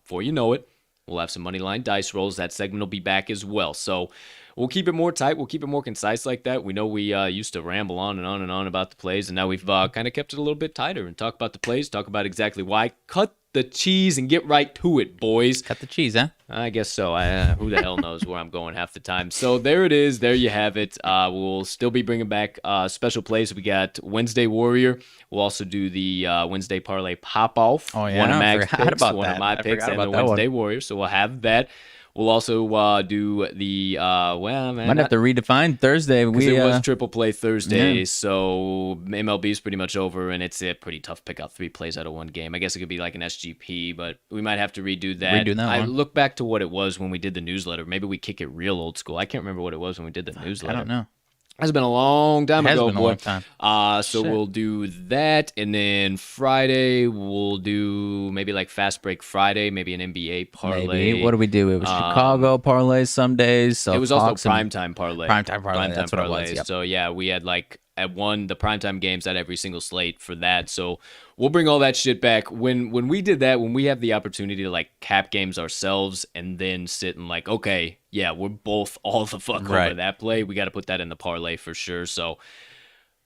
before you know it, we'll have some Moneyline dice rolls. That segment will be back as well. So, we'll keep it more tight. We'll keep it more concise like that. We know we used to ramble on and on and on about the plays, and now we've kind of kept it a little bit tighter and talk about the plays, talk about exactly why. Cut the cheese and get right to it, boys. Cut the cheese, huh? I guess so. Who the hell knows where I'm going half the time. So there it is. There you have it. We'll still be bringing back special plays. We got Wednesday Warrior. We'll also do the Wednesday Parlay Pop-Off. Oh, yeah. One of Mag's forgot picks, about one that. of my I picks, forgot and the about that Wednesday one. Warrior. So we'll have that. We'll also do the, Might have to redefine Thursday. Because it was Triple Play Thursday, so MLB is pretty much over, and it's a pretty tough pick out 3 plays out of one game. I guess it could be like an SGP, but we might have to redo that. I look back to what it was when we did the newsletter. Maybe we kick it real old school. I can't remember what it was when we did the newsletter. I don't know. That's been a long time ago, been a boy. long time. So we'll do that, and then Friday we'll do maybe like Fast Break Friday, maybe an NBA parlay. Maybe. What do we do? It was Chicago parlay some days. So it was Hawks also Primetime Parlay. Primetime Parlay. That's what it was. Yep. So yeah, we had like at the primetime games at every single slate for that. So we'll bring all that shit back. When we did that, when we have the opportunity to like cap games ourselves and then sit and like, okay, yeah, we're both all the fuck over that play. We got to put that in the parlay for sure. So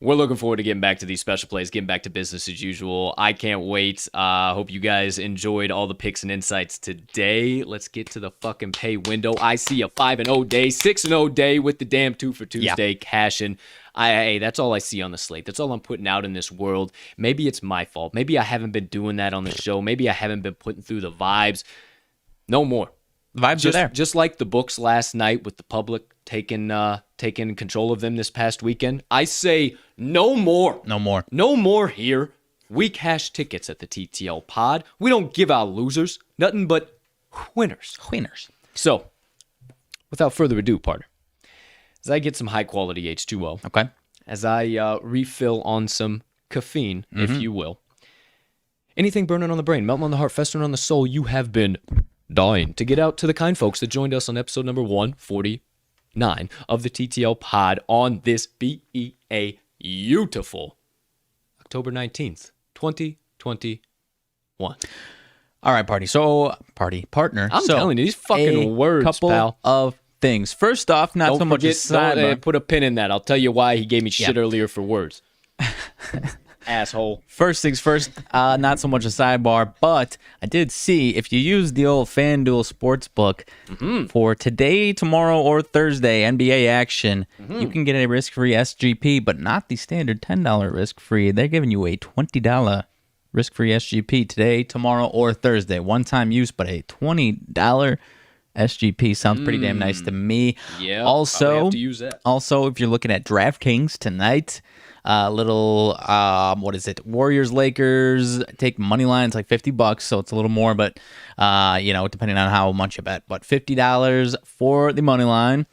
we're looking forward to getting back to these special plays, getting back to business as usual. I can't wait. Hope you guys enjoyed all the picks and insights today. Let's get to the fucking pay window. I see a 5-0 day, 6-0 day with the damn Twofer Tuesday cashing. Hey, that's all I see on the slate. That's all I'm putting out in this world. Maybe it's my fault. Maybe I haven't been doing that on the show. Maybe I haven't been putting through the vibes. No more. The vibes are there. Just like the books last night with the public taking control of them this past weekend. I say no more. No more. No more here. We cash tickets at the TTL Pod. We don't give out losers. Nothing but winners. Winners. So, without further ado, partner, as I get some high-quality H2O, Okay. as I refill on some caffeine, if you will, anything burning on the brain, melting on the heart, festering on the soul, you have been dying to get out to the kind folks that joined us on episode number 149 of the TTL Pod on this beautiful October 19th, 2021. All right, partner. I'm telling you, these fucking words, couple pal. of things. First off, not Don't so much a forget, sidebar. put a pin in that. I'll tell you why he gave me shit earlier for words. Asshole. First things first, not so much a sidebar, but I did see if you use the old FanDuel Sportsbook for today, tomorrow, or Thursday NBA action, you can get a risk-free SGP, but not the standard $10 risk-free. They're giving you a $20 risk-free SGP today, tomorrow, or Thursday. One-time use, but a $20 SGP sounds pretty damn nice to me. Yeah, also, have to use that. Also, if you're looking at DraftKings tonight, Warriors, Lakers, take money lines like $50, so it's a little more, but depending on how much you bet. But $50 for the money line,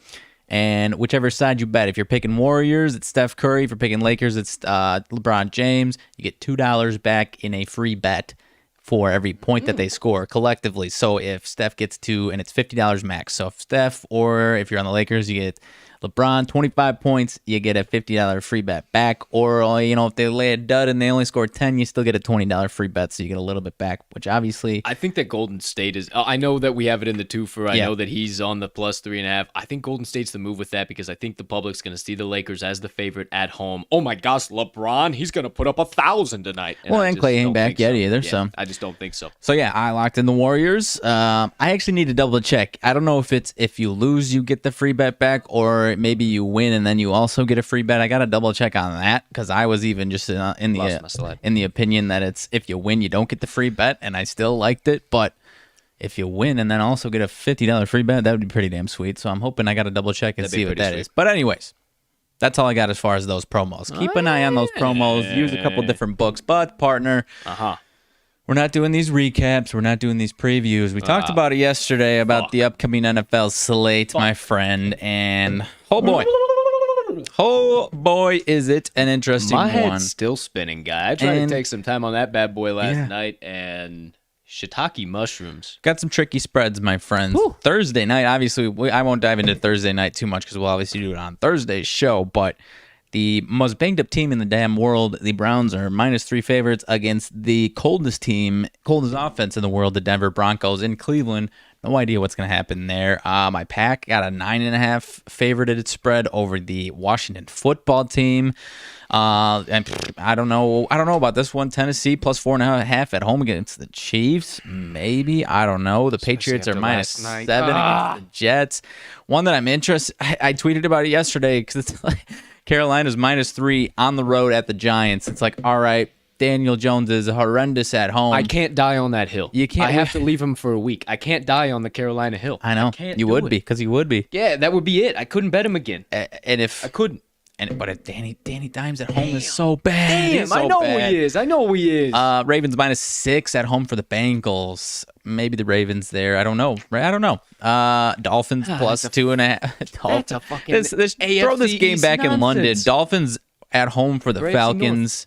and whichever side you bet. If you're picking Warriors, it's Steph Curry. If you're picking Lakers, it's LeBron James. You get $2 back in a free bet for every point that they score collectively. So if Steph gets to, and it's $50 max. So if Steph, or if you're on the Lakers, you get LeBron 25 points, you get a $50 free bet back. Or, if they lay a dud and they only score 10, you still get a $20 free bet, so you get a little bit back, which obviously... I think that Golden State is... I know that we have it in the Twofer. I know that he's on the plus 3.5. I think Golden State's the move with that because I think the public's going to see the Lakers as the favorite at home. Oh my gosh, LeBron, he's going to put up 1,000 tonight. And Clay ain't back yet either, so... I just don't think so. So yeah, I locked in the Warriors. I actually need to double check. I don't know if it's if you lose, you get the free bet back, or maybe you win and then you also get a free bet. I got to double check on that because I was even just in the opinion that it's if you win, you don't get the free bet, and I still liked it. But if you win and then also get a $50 free bet, that would be pretty damn sweet. So I'm hoping I got to double check and see what that is. But anyways, that's all I got as far as those promos. Keep an eye on those promos. Use a couple different books, but partner. We're not doing these recaps. We're not doing these previews. We talked about it yesterday about the upcoming NFL slate, my friend. And oh boy, is it an interesting My one. head's still spinning, guy. I tried to take some time on that bad boy last night, and shiitake mushrooms. Got some tricky spreads, my friends. Whew. Thursday night, obviously, I won't dive into Thursday night too much because we'll obviously do it on Thursday's show, but the most banged up team in the damn world, the Browns, are -3 favorites against the coldest offense in the world, the Denver Broncos in Cleveland. No idea what's going to happen there. My pack got a 9.5 favorited spread over the Washington football team. And I don't know about this one. Tennessee +4.5 at home against the Chiefs. Maybe. I don't know. The Patriots are -7 against the Jets. One that I'm interested. I tweeted about it yesterday because it's like Carolina's -3 on the road at the Giants. It's like, all right, Daniel Jones is horrendous at home. I can't die on that hill. You can't. I have to leave him for a week. I can't die on the Carolina hill. I know. You would be, because you would be. Yeah, that would be it. I couldn't bet him again. And if I couldn't. But if Danny Dimes at home is so bad. Damn, I know who he is. I know who he is. Ravens -6 at home for the Bengals. Maybe the Ravens there. I don't know. Dolphins +2.5. That's a fucking throw this game East back in London. nonsense. Dolphins at home for the AFC Falcons.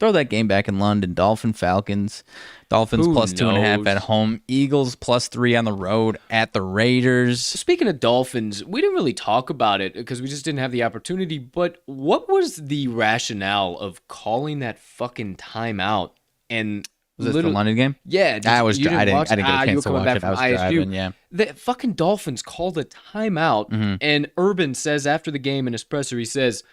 Throw that game back in London. Falcons Who +2.5 knows? at home. Eagles +3 on the road at the Raiders. Speaking of Dolphins, we didn't really talk about it because we just didn't have the opportunity, but what was the rationale of calling that fucking timeout? And Was this the London game? Yeah. I didn't get a chance you were to coming watch back it. I from was ISU. driving, yeah. The fucking Dolphins called a timeout, and Urban says after the game in his presser, he says,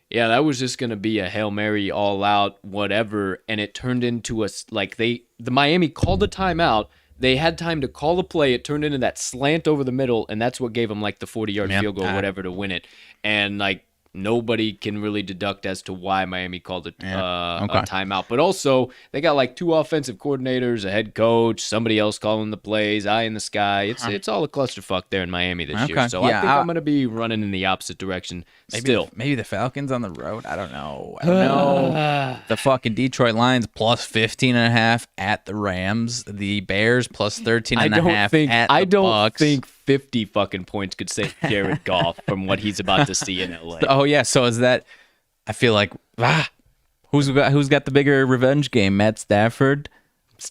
yeah, that was just going to be a Hail Mary all out, whatever. And it turned into the Miami called a timeout. They had time to call the play. It turned into that slant over the middle. And that's what gave them like the 40-yard field goal, whatever, to win it. And like nobody can really deduct as to why Miami called a timeout. But also they got like 2 offensive coordinators, a head coach, somebody else calling the plays, eye in the sky. It's all a clusterfuck there in Miami this year. So I think I'm going to be running in the opposite direction still. Maybe the Falcons on the road. I don't know. The fucking Detroit Lions +15.5 at the Rams. The Bears +13.5 at the I don't Bucks. think 50 fucking points could save Jared Goff from what he's about to see in LA. Oh yeah, so is that? I feel like who's got the bigger revenge game, Matt Stafford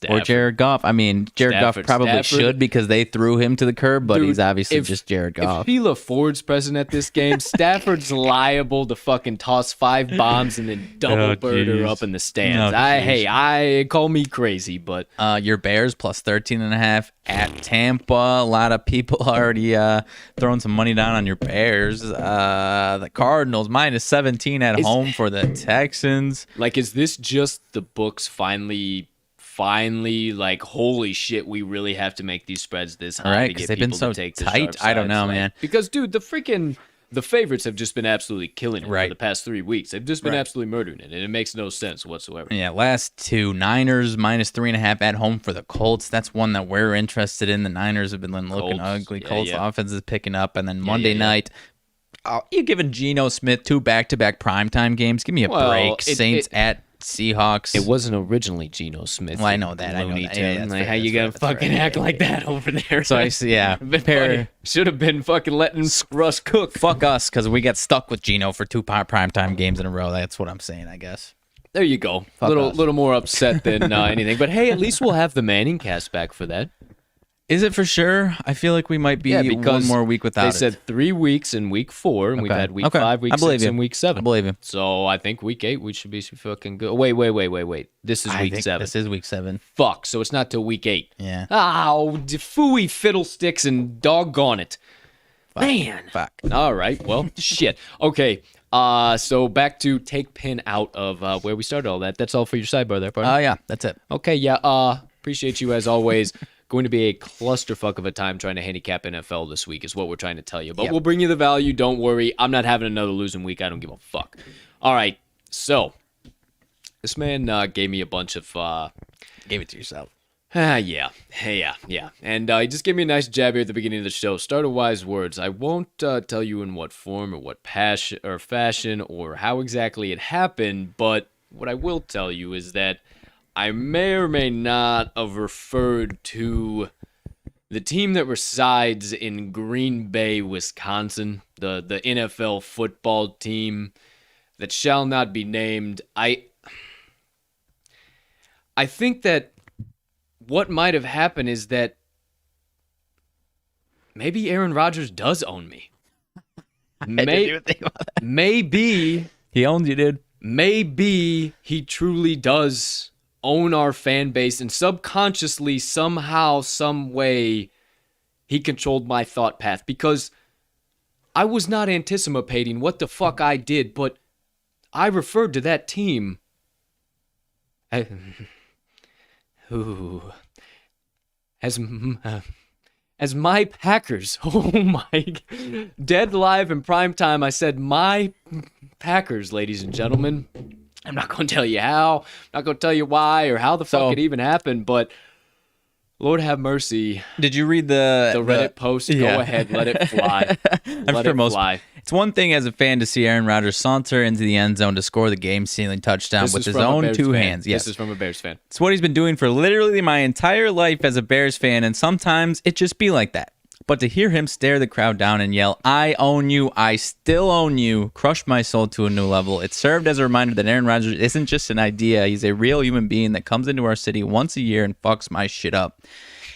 or Jared Goff? I mean, Jared Goff probably should because they threw him to the curb, but he's obviously just Jared Goff. If Sheila Ford's present at this game, Stafford's liable to fucking toss 5 bombs and then double bird her up in the stands. I call me crazy, but your Bears +13.5 at Tampa. A lot of people already throwing some money down on your Bears. The Cardinals -17 at home for the Texans. like, is this just the books finally like, holy shit, we really have to make these spreads this high Right, to because get they've been people so to take the tight. sharp I don't sides, know, like- man. Because, dude, the favorites have just been absolutely killing it for the past 3 weeks. They've just been absolutely murdering it, and it makes no sense whatsoever. Yeah, last 2. Niners -3.5 at home for the Colts. That's one that we're interested in. The Niners have been looking ugly. Colts offense is picking up. And then Monday night, you're giving Geno Smith 2 back-to-back primetime games. Give me a break. Saints at Seahawks. It wasn't originally Geno Smith. Well, I know that. Yeah, like, how you gonna fucking act like that over there? So I see. Yeah, should have been fucking letting Russ cook. Fuck us, because we got stuck with Geno for 2 primetime games in a row. That's what I'm saying, I guess. There you go. A little more upset than anything. But hey, at least we'll have the Manning cast back for that. Is it for sure? I feel like we might be one more week without it. They said 3 weeks in week 4, and we've had week 5, week 6, and week 7. I believe you. So I think week 8 we should be fucking good. Wait. This is week 7. This is week 7. Fuck. So it's not till week 8. Yeah. Oh, phooey fiddlesticks and doggone it. Man. Fuck. All right. Well, shit. Okay. So back to take pin out of where we started all that. That's all for your sidebar there, partner. Yeah, that's it. Okay. Yeah. Appreciate you as always. Going to be a clusterfuck of a time trying to handicap NFL this week is what we're trying to tell you. But we'll bring you the value. Don't worry. I'm not having another losing week. I don't give a fuck. All right. So this man gave me a bunch of... Gave it to yourself. Yeah. And he just gave me a nice jab here at the beginning of the show. Start with wise words. I won't tell you in what form or what passion or fashion or how exactly it happened, but what I will tell you is that I may or may not have referred to the team that resides in Green Bay, Wisconsin, the NFL football team that shall not be named. I think that what might have happened is that maybe Aaron Rodgers does own me. Maybe he owns you, dude. Maybe he truly does own our fan base, and subconsciously, somehow, some way, he controlled my thought path, because I was not anticipating what the fuck I did, but I referred to that team as my Packers. Oh my. Dead live in prime time, I said my Packers, ladies and gentlemen. I'm not going to tell you how, I'm not going to tell you why, or how the fuck it even happened, but Lord have mercy. Did you read the Reddit post? Yeah. Go ahead, let it fly. Let it fly. It's one thing as a fan to see Aaron Rodgers saunter into the end zone to score the game-sealing touchdown with his own two hands. Yes. This is from a Bears fan. It's what he's been doing for literally my entire life as a Bears fan, and sometimes it just be like that. But to hear him stare the crowd down and yell, "I own you, I still own you," crushed my soul to a new level. It served as a reminder that Aaron Rodgers isn't just an idea. He's a real human being that comes into our city once a year and fucks my shit up.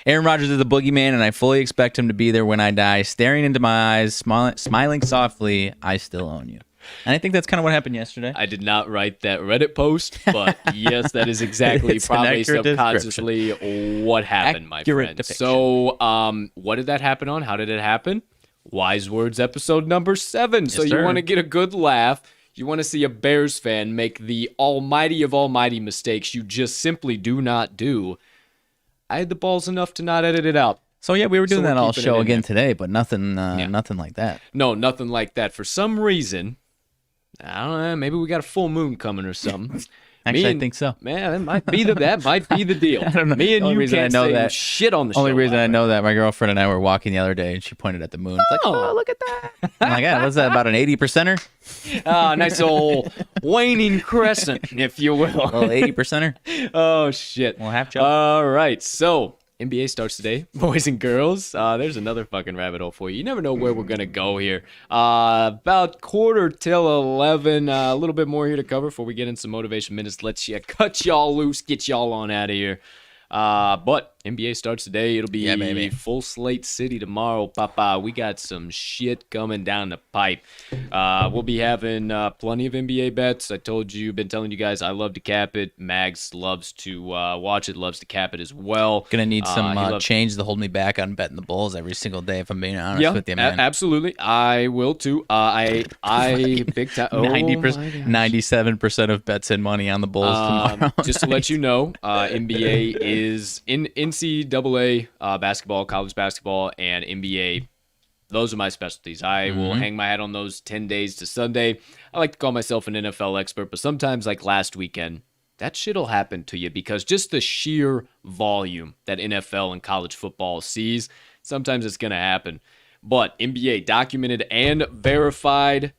Aaron Rodgers is the boogeyman, and I fully expect him to be there when I die, staring into my eyes, smiling softly, "I still own you." And I think that's kind of what happened yesterday. I did not write that Reddit post, but yes, that is exactly probably subconsciously what happened, my friend. Depiction. So, what did that happen on? How did it happen? Wise Words episode number 7. So you want to get a good laugh. You want to see a Bears fan make the almighty of almighty mistakes you just simply do not do. I had the balls enough to not edit it out. So yeah, we were doing that all show again today, but nothing like that. No, nothing like that. For some reason, I don't know, maybe we got a full moon coming or something. Actually, I think so. Man, that might be the deal. I don't know. Me and Only you reason can't I know say that. shit on the show. Only reason I know that, my girlfriend and I were walking the other day, and she pointed at the moon. It's like, oh, look at that. I'm like, yeah, what's that, about an 80%er? Nice old waning crescent, if you will. A little 80%er? Oh, shit. Well, half joke. All right, so NBA starts today, boys and girls. There's another fucking rabbit hole for you. You never know where we're going to go here. About 11:15, a little bit more here to cover before we get in some motivation minutes. Let's cut y'all loose, get y'all on out of here. But NBA starts today. It'll be full slate city tomorrow. Papa, we got some shit coming down the pipe. We'll be having plenty of NBA bets. I told you, been telling you guys, I love to cap it. Mags loves to watch it, loves to cap it as well. Gonna need some change to hold me back on betting the Bulls every single day, if I'm being honest with you, man. Absolutely. I will too. I big time. 97% of bets and money on the Bulls tomorrow. Just to let you know, NBA is in NCAA basketball, college basketball, and NBA. Those are my specialties. I will hang my hat on those 10 days to Sunday. I like to call myself an NFL expert, but sometimes, like last weekend, that shit'll happen to you because just the sheer volume that NFL and college football sees, sometimes it's going to happen. But NBA documented and verified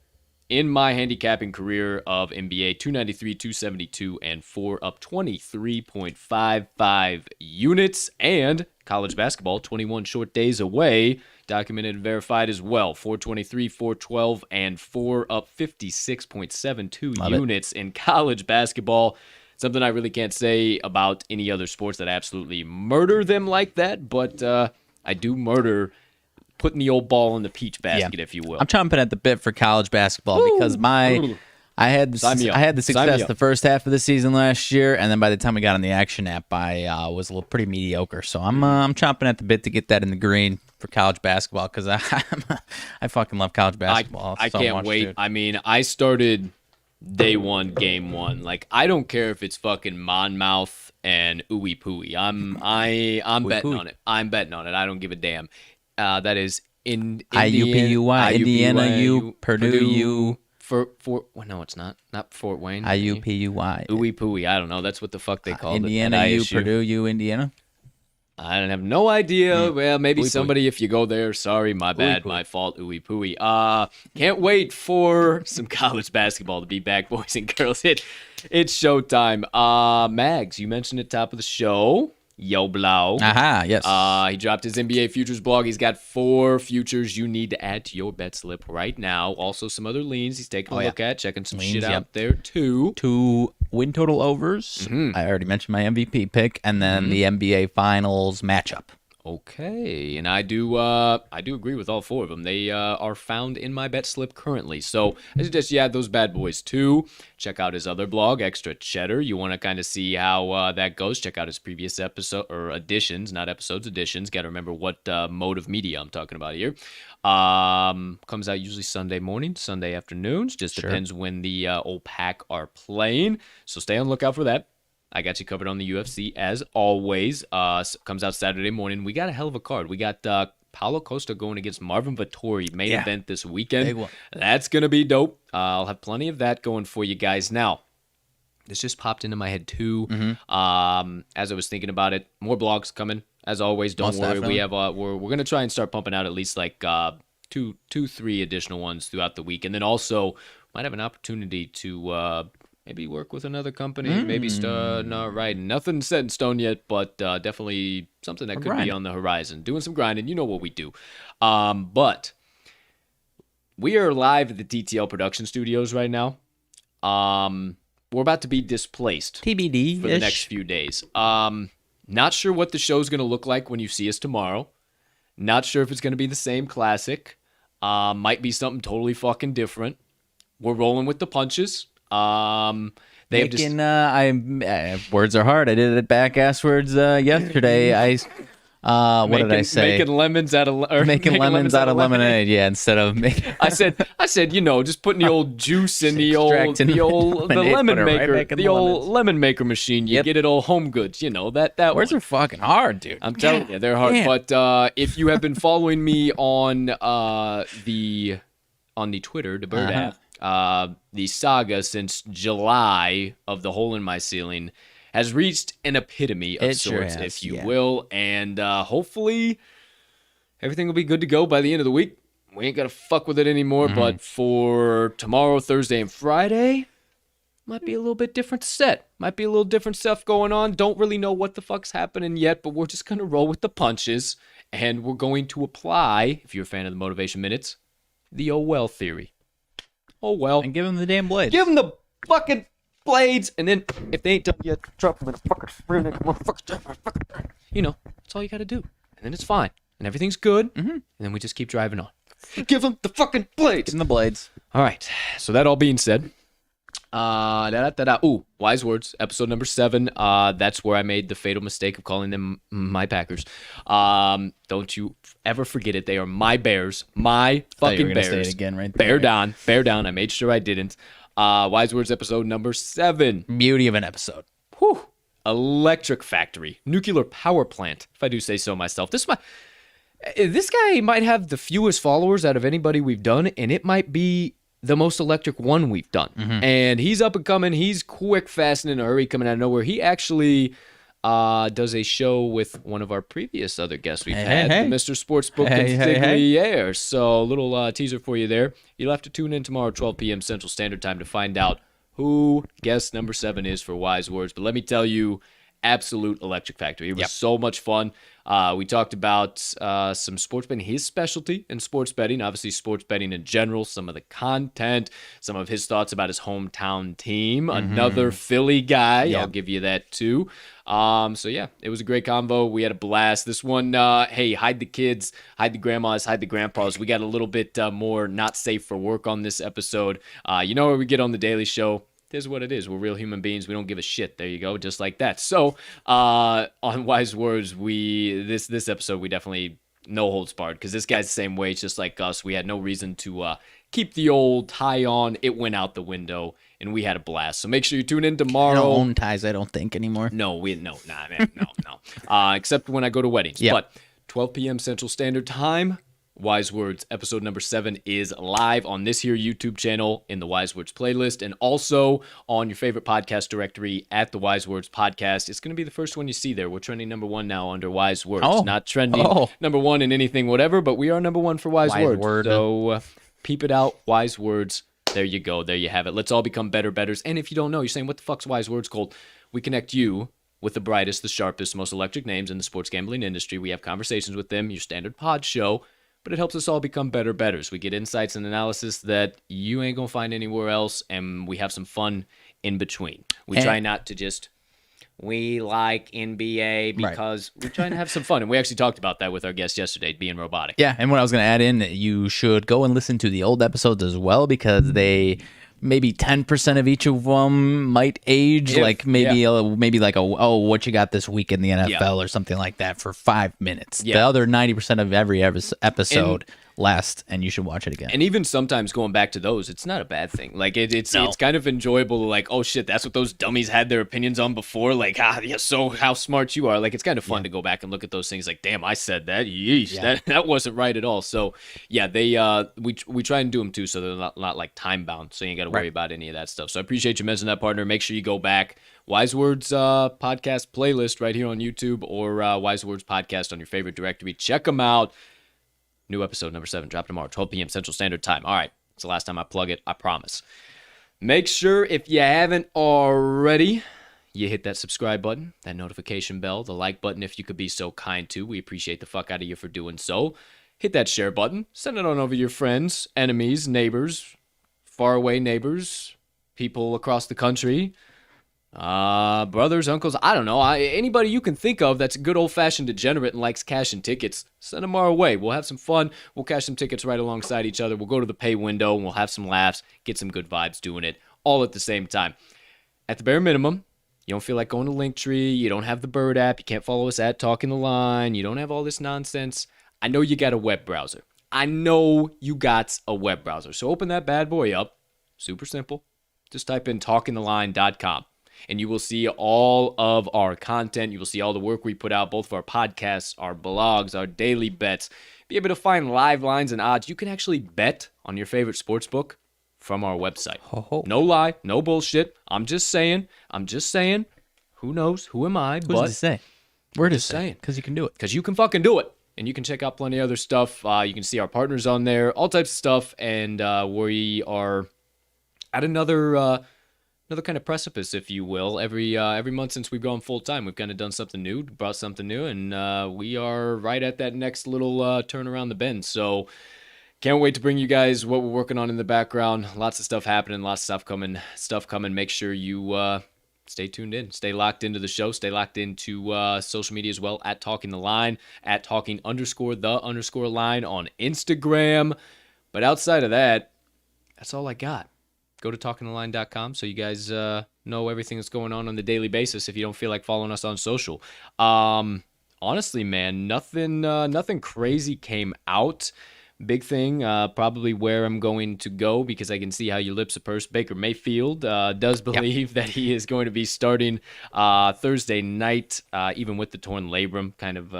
in my handicapping career of NBA, 293, 272, and 4 up 23.55 units. And college basketball, 21 short days away, documented and verified as well. 423, 412, and 4 up 56.72 units in college basketball. Something I really can't say about any other sports that absolutely murder them like that, but I do murder putting the old ball in the peach basket, if you will. I'm chomping at the bit for college basketball because I had the success the first half of the season last year, and then by the time we got on the Action app, I was a little pretty mediocre. So I'm chomping at the bit to get that in the green for college basketball because I fucking love college basketball. I can't wait. Dude. I mean, I started day one, game one. Like, I don't care if it's fucking Monmouth and Ooey Pooey. I'm betting on it. I'm betting on it. I don't give a damn. That is in IUPUI, Indiana U, Purdue U. Well, no, it's not. Not Fort Wayne. IUPUI. Ooey Pooey. I don't know. That's what the fuck they call it. Indiana U, Purdue U, Indiana. I have no idea. Well, maybe somebody, if you go there, sorry, my bad, my fault, Ooey Pooey. Can't wait for some college basketball to be back, boys and girls. It's showtime. Mags, you mentioned at the top of the show. Yo Blau. Aha, yes. He dropped his NBA futures blog. He's got 4 futures you need to add to your bet slip right now. Also, some other leans he's taking a look at, checking some leans, shit out there too. 2 win total overs. I already mentioned my MVP pick, and then the NBA Finals matchup. Okay, and I do agree with all 4 of them. They are found in my bet slip currently. So I suggest you add those bad boys too. Check out his other blog, Extra Cheddar. You want to kind of see how that goes. Check out his previous episode or editions, not episodes, editions. Got to remember what mode of media I'm talking about here. Comes out usually Sunday morning, Sunday afternoons. Just depends when the old pack are playing. So stay on the lookout for that. I got you covered on the UFC as always. Comes out Saturday morning. We got a hell of a card. We got Paulo Costa going against Marvin Vettori, main event this weekend. Big one. That's going to be dope. I'll have plenty of that going for you guys. Now, this just popped into my head too. As I was thinking about it, more blogs coming as always. Don't worry. Definitely. We have we're going to try and start pumping out at least like 2-3 additional ones throughout the week, and then also might have an opportunity to maybe work with another company, maybe nothing set in stone yet, but definitely something that could be on the horizon. Doing some grinding, you know what we do. But we are live at the TTL production studios right now. We're about to be displaced TBD for the next few days. Not sure what the show's going to look like when you see us tomorrow. Not sure if it's going to be the same classic. Might be something totally fucking different. We're rolling with the punches. They have just words are hard. I did it back ass words yesterday. What did I say? Making lemons out of making lemons out of lemonade. Yeah, instead of making. I said, just putting the old juice in the lemon maker, the old lemon maker machine. You get it all home goods. That words are fucking hard, dude. I'm telling you, they're hard. Man. But if you have been following me on the Twitter, the Bird app. The saga since July of the hole in my ceiling has reached an epitome of sorts, if you will, and hopefully everything will be good to go by the end of the week. We ain't gonna fuck with it anymore, but for tomorrow, Thursday, and Friday, might be a little bit different set. Might be a little different stuff going on. Don't really know what the fuck's happening yet, but we're just gonna roll with the punches, and we're going to apply, if you're a fan of the Motivation Minutes, the oh well theory. Oh well. And give him the damn blades. Give them the fucking blades, and then if they ain't done yet, drop them in a fucking spoon. That's all you gotta do, and then it's fine, and everything's good, and then we just keep driving on. Give them the fucking blades. Give him the blades. All right. So that all being said, Wise Words, episode number 7. That's where I made the fatal mistake of calling them my Packers. Don't you ever forget it. They are my Bears. My fucking Bears. Say it again right there. Bear down. I made sure I didn't. Wise Words, episode number 7. Beauty of an episode. Whew. Electric factory. Nuclear power plant, if I do say so myself. This guy might have the fewest followers out of anybody we've done, and it might be the most electric one we've done. And he's up and coming. He's quick, fast, and in a hurry, coming out of nowhere. He actually does a show with one of our previous other guests we've had, the Mr. Sportsbook Consigliere. So a little teaser for you there. You'll have to tune in tomorrow at 12 p.m. Central Standard Time to find out who guest number 7 is for Wise Words. But let me tell you, absolute electric factory. It was so much fun. We talked about some sports betting, his specialty in sports betting, obviously sports betting in general, some of the content, some of his thoughts about his hometown team, another Philly guy. I'll give you that too. It was a great convo. We had a blast. This one, hide the kids, hide the grandmas, hide the grandpas. We got a little bit more not safe for work on this episode. You know where we get on the Daily Show. It is what it is. We're real human beings. We don't give a shit. There you go. Just like that. So, on Wise Words, this episode, we definitely no holds barred because this guy's the same way. It's just like us. We had no reason to keep the old tie on. It went out the window, and we had a blast. So make sure you tune in tomorrow. I don't own ties, I don't think, anymore. No. Except when I go to weddings. Yep. But 12 p.m. Central Standard Time. Wise Words, episode number 7 is live on this here YouTube channel in the Wise Words playlist and also on your favorite podcast directory at the Wise Words podcast. It's going to be the first one you see there. We're trending number 1 now under Wise Words. Not trending number 1 in anything, whatever, but we are number 1 for Wise Words. So peep it out, Wise Words. There you go. There you have it. Let's all become better betters. And if you don't know, you're saying, what the fuck's Wise Words called? We connect you with the brightest, the sharpest, most electric names in the sports gambling industry. We have conversations with them, your standard pod show. But it helps us all become better betters. We get insights and analysis that you ain't going to find anywhere else, and we have some fun in between. We try not to just, we like NBA because we're trying to have some fun. And we actually talked about that with our guest yesterday, being robotic. Yeah, and what I was going to add in, you should go and listen to the old episodes as well, because they maybe 10% of each of them might age, maybe like what you got this week in the NFL or something like that for 5 minutes. The other 90% of every episode last, and you should watch it again. And even sometimes going back to those, it's not a bad thing. Like it's kind of enjoyable. Like, oh shit, that's what those dummies had their opinions on before. Like, so how smart you are. Like, it's kind of fun to go back and look at those things. Like, damn, I said that. Yeesh, that wasn't right at all. So yeah, they we try and do them too, so they're not like time bound. So you ain't got to worry about any of that stuff. So I appreciate you mentioning that, partner. Make sure you go back. Wise Words podcast playlist right here on YouTube, or Wise Words podcast on your favorite directory. Check them out. New episode number 7, dropped tomorrow, 12 p.m. Central Standard Time. All right, it's the last time I plug it, I promise. Make sure, if you haven't already, you hit that subscribe button, that notification bell, the like button if you could be so kind to. We appreciate the fuck out of you for doing so. Hit that share button. Send it on over to your friends, enemies, neighbors, faraway neighbors, people across the country, brothers, uncles, I don't know, anybody you can think of that's a good old-fashioned degenerate and likes cashing tickets. Send them our way. We'll have some fun. We'll cash some tickets right alongside each other. We'll go to the pay window and we'll have some laughs, get some good vibes doing it all at the same time. At the bare minimum, you don't feel like going to Linktree, you don't have the Bird app, you can't follow us at Talking the Line, you don't have all this nonsense. I know you got a web browser. So open that bad boy up. Super simple. Just type in talkingtheline.com. And you will see all of our content. You will see all the work we put out, both of our podcasts, our blogs, our daily bets. Be able to find live lines and odds. You can actually bet on your favorite sports book from our website. No lie, no bullshit. I'm just saying. Who knows? Who am I? Who's to say? We're just saying. Because you can do it. Because you can fucking do it. And you can check out plenty of other stuff. You can see our partners on there, all types of stuff. And we are at another kind of precipice, if you will. Every month since we've gone full time, we've kind of done something new, brought something new, and we are right at that next little turn around the bend. So can't wait to bring you guys what we're working on in the background. Lots of stuff happening, lots of stuff coming. Make sure you stay tuned in, stay locked into the show, stay locked into social media as well, at Talking the Line, at Talking_the_line on Instagram. But outside of that, that's all I got. Go to talkingtheline.com so you guys know everything that's going on the daily basis if you don't feel like following us on social. Honestly, man, nothing crazy came out. Big thing, probably where I'm going to go, because I can see how your lips are pursed. Baker Mayfield does believe that he is going to be starting Thursday night, even with the torn labrum. Kind of,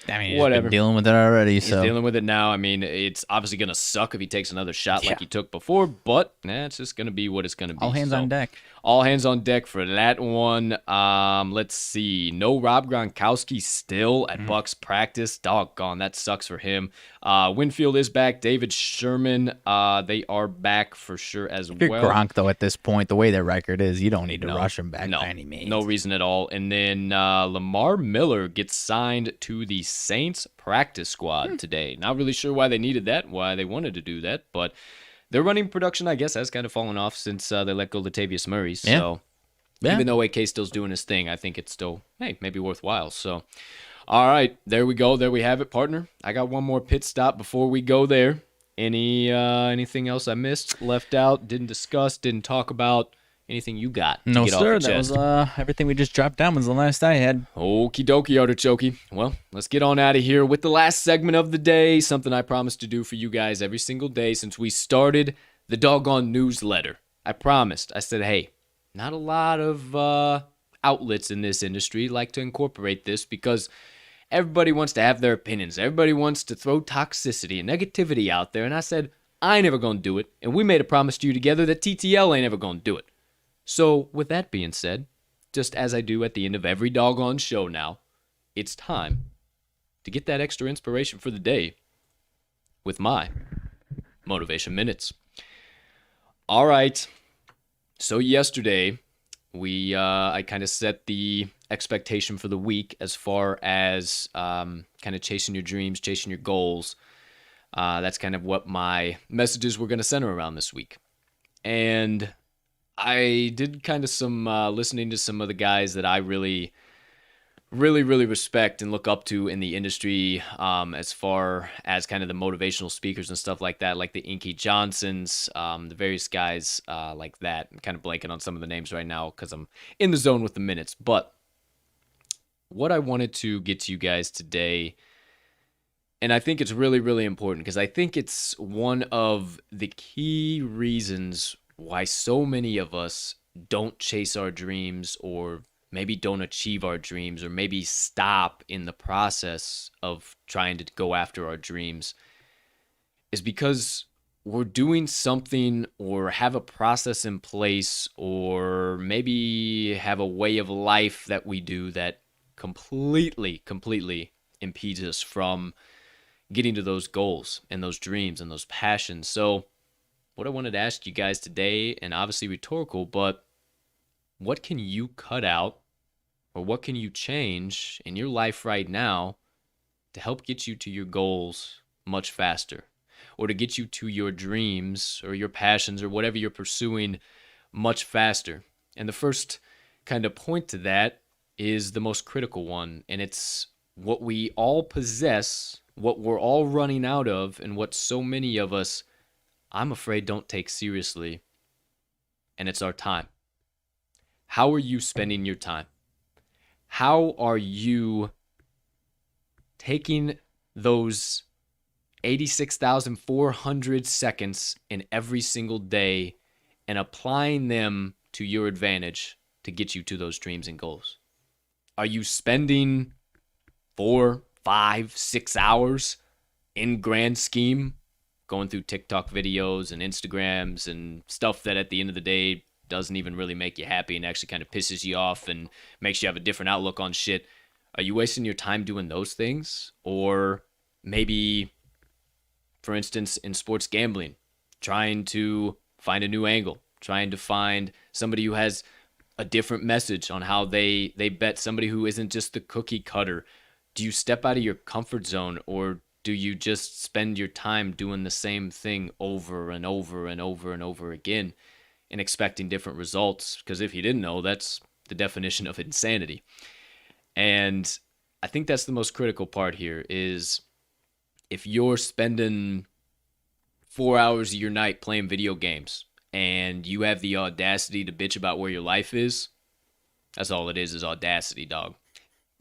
he's been dealing with it already. He's dealing with it now. I mean, it's obviously going to suck if he takes another shot like he took before, but it's just going to be what it's going to be. All hands on deck. All hands on deck for that one. Let's see. No Rob Gronkowski still at Bucks practice. Doggone, that sucks for him. Winfield is back. David Sherman, they are back for sure as well. Gronk, though, at this point, the way their record is, you don't need to rush him back by any means. No reason at all. And then Lamar Miller gets signed to the Saints practice squad today. Not really sure why they needed that, why they wanted to do that, but their running production, I guess, has kind of fallen off since they let go Latavius Murray. So even though AK still's doing his thing, I think it's still, maybe worthwhile. So, all right, there we go. There we have it, partner. I got one more pit stop before we go there. Anything else I missed, left out, didn't discuss, didn't talk about? Anything you got? No, sir. That was everything we just dropped down was the last I had. Okie dokie, artichoke. Well, let's get on out of here with the last segment of the day. Something I promised to do for you guys every single day since we started the doggone newsletter. I promised. I said, hey, not a lot of outlets in this industry like to incorporate this because everybody wants to have their opinions. Everybody wants to throw toxicity and negativity out there. And I said, I ain't never going to do it. And we made a promise to you together that TTL ain't ever going to do it. So, with that being said, just as I do at the end of every doggone show now, it's time to get that extra inspiration for the day with my Motivation Minutes. All right, so yesterday, I kind of set the expectation for the week as far as kind of chasing your dreams, chasing your goals. That's kind of what my messages were going to center around this week. And I did kind of some listening to some of the guys that I really respect and look up to in the industry, as far as kind of the motivational speakers and stuff like that, like the Inky Johnsons, the various guys like that. I'm kind of blanking on some of the names right now because I'm in the zone with the minutes. But what I wanted to get to you guys today, and I think it's really important because I think it's one of the key reasons why so many of us don't chase our dreams, or maybe don't achieve our dreams, or maybe stop in the process of trying to go after our dreams, is because we're doing something or have a process in place, or maybe have a way of life that we do that completely impedes us from getting to those goals and those dreams and those passions. So what I wanted to ask you guys today, and obviously rhetorical, but what can you cut out, or what can you change in your life right now to help get you to your goals much faster, or to get you to your dreams or your passions or whatever you're pursuing much faster? And the first kind of point to that is the most critical one, and it's what we all possess, what we're all running out of, and what so many of us, I'm afraid, don't take seriously, and it's our time. How are you spending your time? How are you taking those 86,400 seconds in every single day and applying them to your advantage to get you to those dreams and goals? Are you spending 4, 5, 6 hours in grand scheme going through TikTok videos and Instagrams and stuff that at the end of the day doesn't even really make you happy and actually kind of pisses you off and makes you have a different outlook on shit? Are you wasting your time doing those things? Or maybe, for instance, in sports gambling, trying to find a new angle, trying to find somebody who has a different message on how they bet, somebody who isn't just the cookie cutter. Do you step out of your comfort zone, or do you just spend your time doing the same thing over and over and over and over again and expecting different results? Because if you didn't know, that's the definition of insanity. And I think that's the most critical part here, is if you're spending 4 hours of your night playing video games and you have the audacity to bitch about where your life is, that's all it is audacity, dog.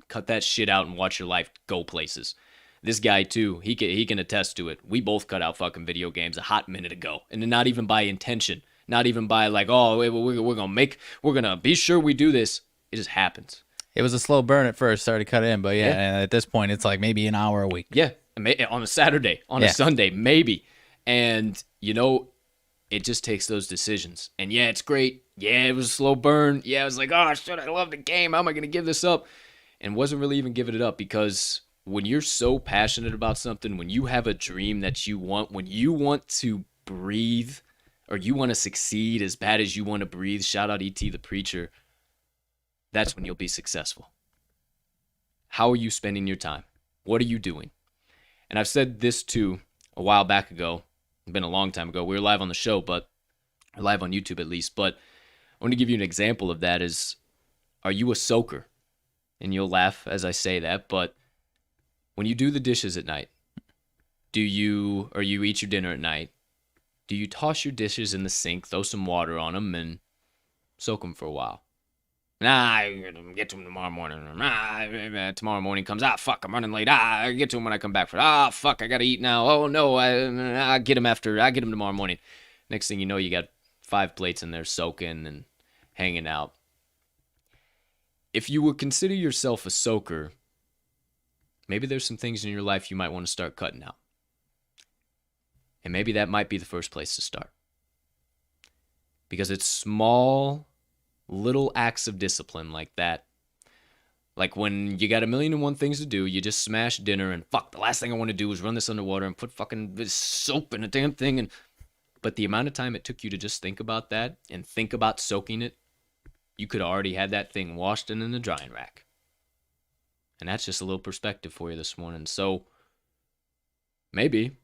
Cut that shit out and watch your life go places. This guy too, he can attest to it. We both cut out fucking video games a hot minute ago, and not even by intention, not even by like, oh, we're gonna be sure we do this. It just happens. It was a slow burn at first, started to cut in, but yeah, and at this point, it's like maybe an hour a week. Yeah, on a Saturday, on a Sunday, maybe. And, it just takes those decisions. And yeah, it's great. Yeah, it was a slow burn. Yeah, I was like, oh, shit, I love the game. How am I going to give this up? And wasn't really even giving it up, because when you're so passionate about something, when you have a dream that you want, when you want to breathe, or you want to succeed as bad as you want to breathe, shout out E.T. the Preacher, that's when you'll be successful. How are you spending your time? What are you doing? And I've said this too a while back ago. It's been a long time ago. We were live on the show, but live on YouTube at least. But I want to give you an example of that. Is, are you a soaker? And you'll laugh as I say that, but when you do the dishes at night, or you eat your dinner at night, do you toss your dishes in the sink, throw some water on them, and soak them for a while? Nah, I get to them tomorrow morning. Tomorrow morning comes, fuck, I'm running late. I get to them when I come back. Fuck, I gotta eat now. Oh no, I get them tomorrow morning. Next thing you know, you got 5 plates in there soaking and hanging out. If you would consider yourself a soaker, maybe there's some things in your life you might want to start cutting out. And maybe that might be the first place to start. Because it's small, little acts of discipline like that. Like when you got 1,000,001 things to do, you just smash dinner and fuck, the last thing I want to do is run this underwater and put fucking this soap in a damn thing. But the amount of time it took you to just think about that and think about soaking it, you could have already had that thing washed and in the drying rack. And that's just a little perspective for you this morning. So maybe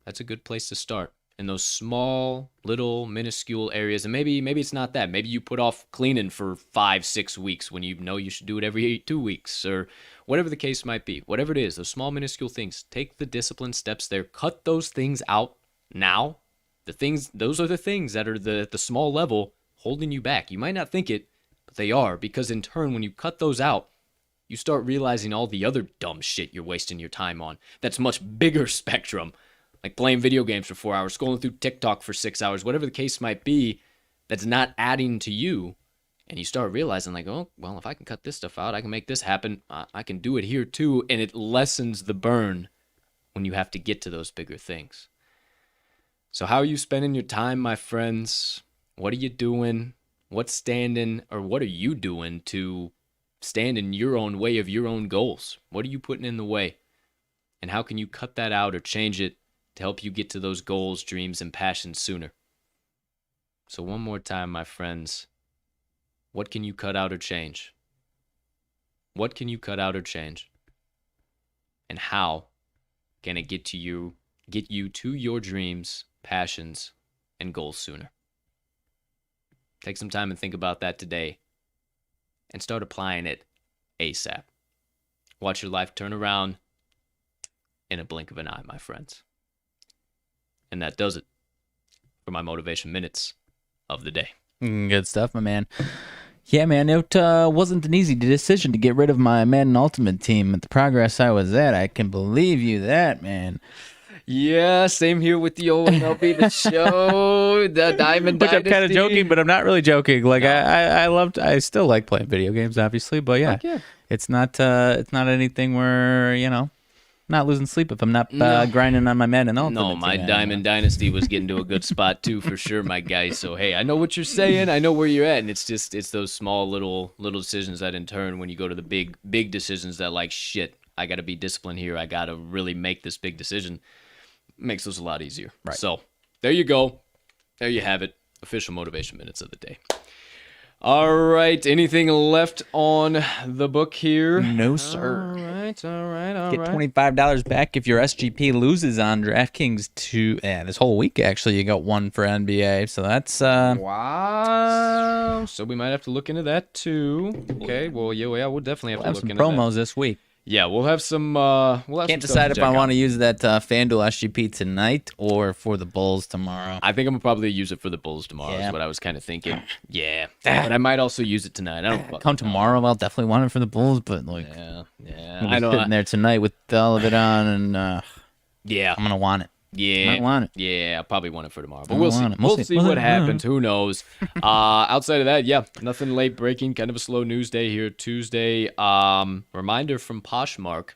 that's a good place to start. in those small, little, minuscule areas. And maybe it's not that. Maybe you put off cleaning for 5-6 weeks when you know you should do it every 2 weeks, or whatever the case might be. Whatever it is, those small, minuscule things. Take the disciplined steps there. Cut those things out now. Those are the things that are the small level holding you back. You might not think it, but they are, because in turn, when you cut those out, you start realizing all the other dumb shit you're wasting your time on. That's much bigger spectrum. Like playing video games for 4 hours, scrolling through TikTok for 6 hours, whatever the case might be, that's not adding to you. And you start realizing like, oh, well, if I can cut this stuff out, I can make this happen. I can do it here too. And it lessens the burn when you have to get to those bigger things. So how are you spending your time, my friends? What are you doing? What are you doing to stand in your own way of your own goals? What are you putting in the way? And how can you cut that out or change it to help you get to those goals, dreams, and passions sooner? So one more time, my friends, what can you cut out or change? What can you cut out or change? And how can it get you to your dreams, passions, and goals sooner? Take some time and think about that today and start applying it ASAP. Watch your life turn around in a blink of an eye, my friends. And that does it for my motivation minutes of the day. Good stuff, my man. Yeah, man, it wasn't an easy decision to get rid of my Madden Ultimate team at the progress I was at. I can believe you that, man. Yeah, same here with the old MLB The Show, the Diamond Which Dynasty. I'm kind of joking, but I'm not really joking. Like no. I still like playing video games, obviously, but yeah, it's not anything where not losing sleep if I'm not grinding on my Madden Ultimate. No, my Diamond Dynasty was getting to a good spot too, for sure, my guy. So hey, I know what you're saying. I know where you're at, and it's those small little decisions that in turn, when you go to the big decisions that like shit, I got to be disciplined here. I got to really make this big decision. Makes those a lot easier. Right. So there you go. There you have it. Official motivation minutes of the day. All right. Anything left on the book here? No, sir. All right. Get $25 back if your SGP loses on DraftKings this whole week. Actually, you got one for NBA. So that's wow. So we might have to look into that too. Okay. Well, yeah, we'll definitely have to look into promos this week. Yeah, we'll have some. Can't decide if I want to use that FanDuel SGP tonight or for the Bulls tomorrow. I think I'm gonna probably use it for the Bulls tomorrow. Is what I was kind of thinking. Yeah, but I might also use it tonight. I don't come tomorrow. I'll definitely want it for the Bulls, but like, yeah, I know sitting there tonight with all of it on, and I'm gonna want it. Yeah, I want it. Yeah, I'll probably want it for tomorrow, but we'll see. We'll see what happens. Who knows? Outside of that, nothing late breaking. Kind of a slow news day here, Tuesday. Reminder from Poshmark: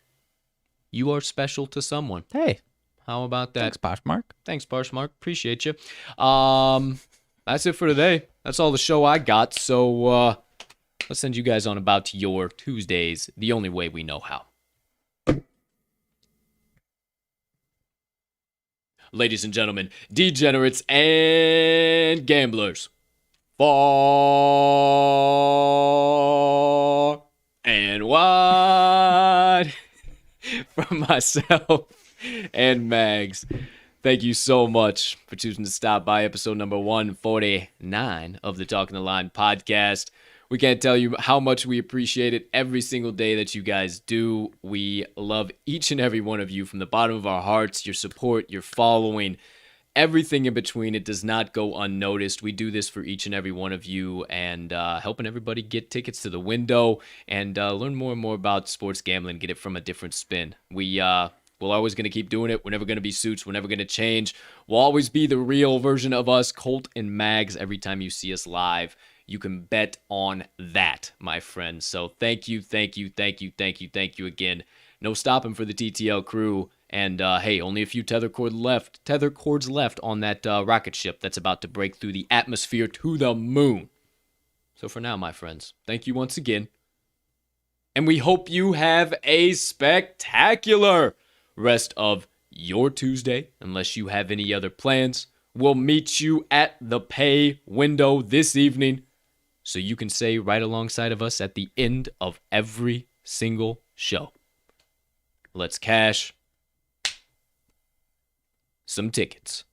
you are special to someone. Hey, how about that? Thanks, Poshmark. Thanks, Poshmark. Appreciate you. That's it for today. That's all the show I got. So let's send you guys on about your Tuesdays the only way we know how. Ladies and gentlemen, degenerates and gamblers, far and wide, from myself and Mags. Thank you so much for choosing to stop by episode number 149 of the Talking the Line podcast. We can't tell you how much we appreciate it every single day that you guys do. We love each and every one of you from the bottom of our hearts. Your support, your following, everything in between. It does not go unnoticed. We do this for each and every one of you, and helping everybody get tickets to the window and learn more and more about sports gambling, get it from a different spin. We're always going to keep doing it. We're never going to be suits. We're never going to change. We'll always be the real version of us, Colt and Mags, every time you see us live. You can bet on that, my friends. So thank you again. No stopping for the TTL crew. And hey, only a few tether cords left on that rocket ship that's about to break through the atmosphere to the moon. So for now, my friends, thank you once again. And we hope you have a spectacular rest of your Tuesday, unless you have any other plans. We'll meet you at the pay window this evening, so you can say right alongside of us at the end of every single show, let's cash some tickets.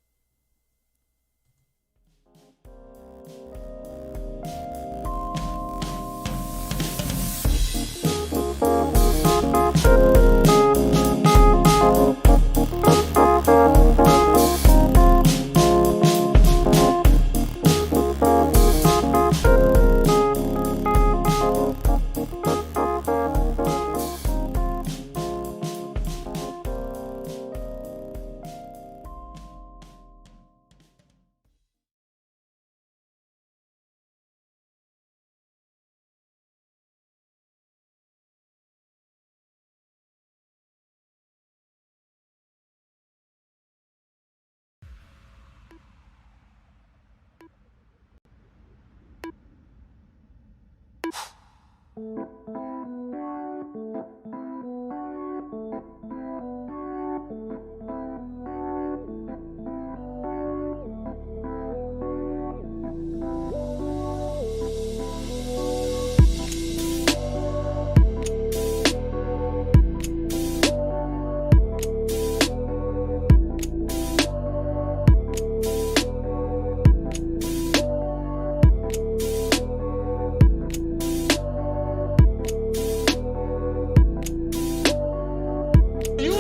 You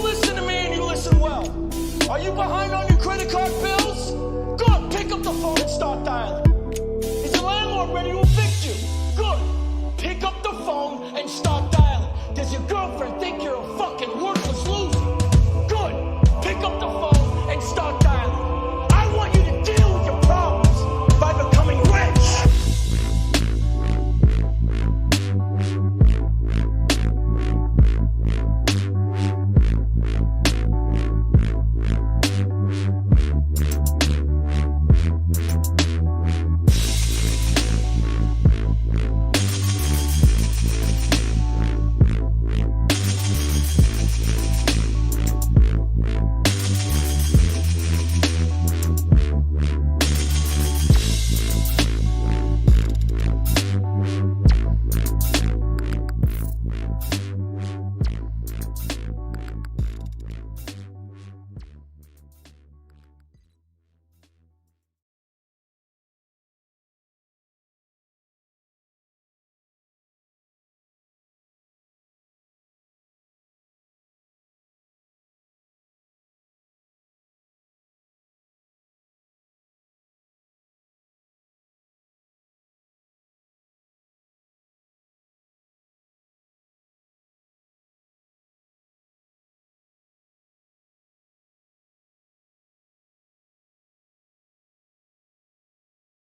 listen to me and you listen well. Are you behind on your credit card bills? Good. Pick up the phone and start dialing. Is your landlord ready to evict you? Good. Pick up the phone and start dialing. Does your girlfriend think you're a fucking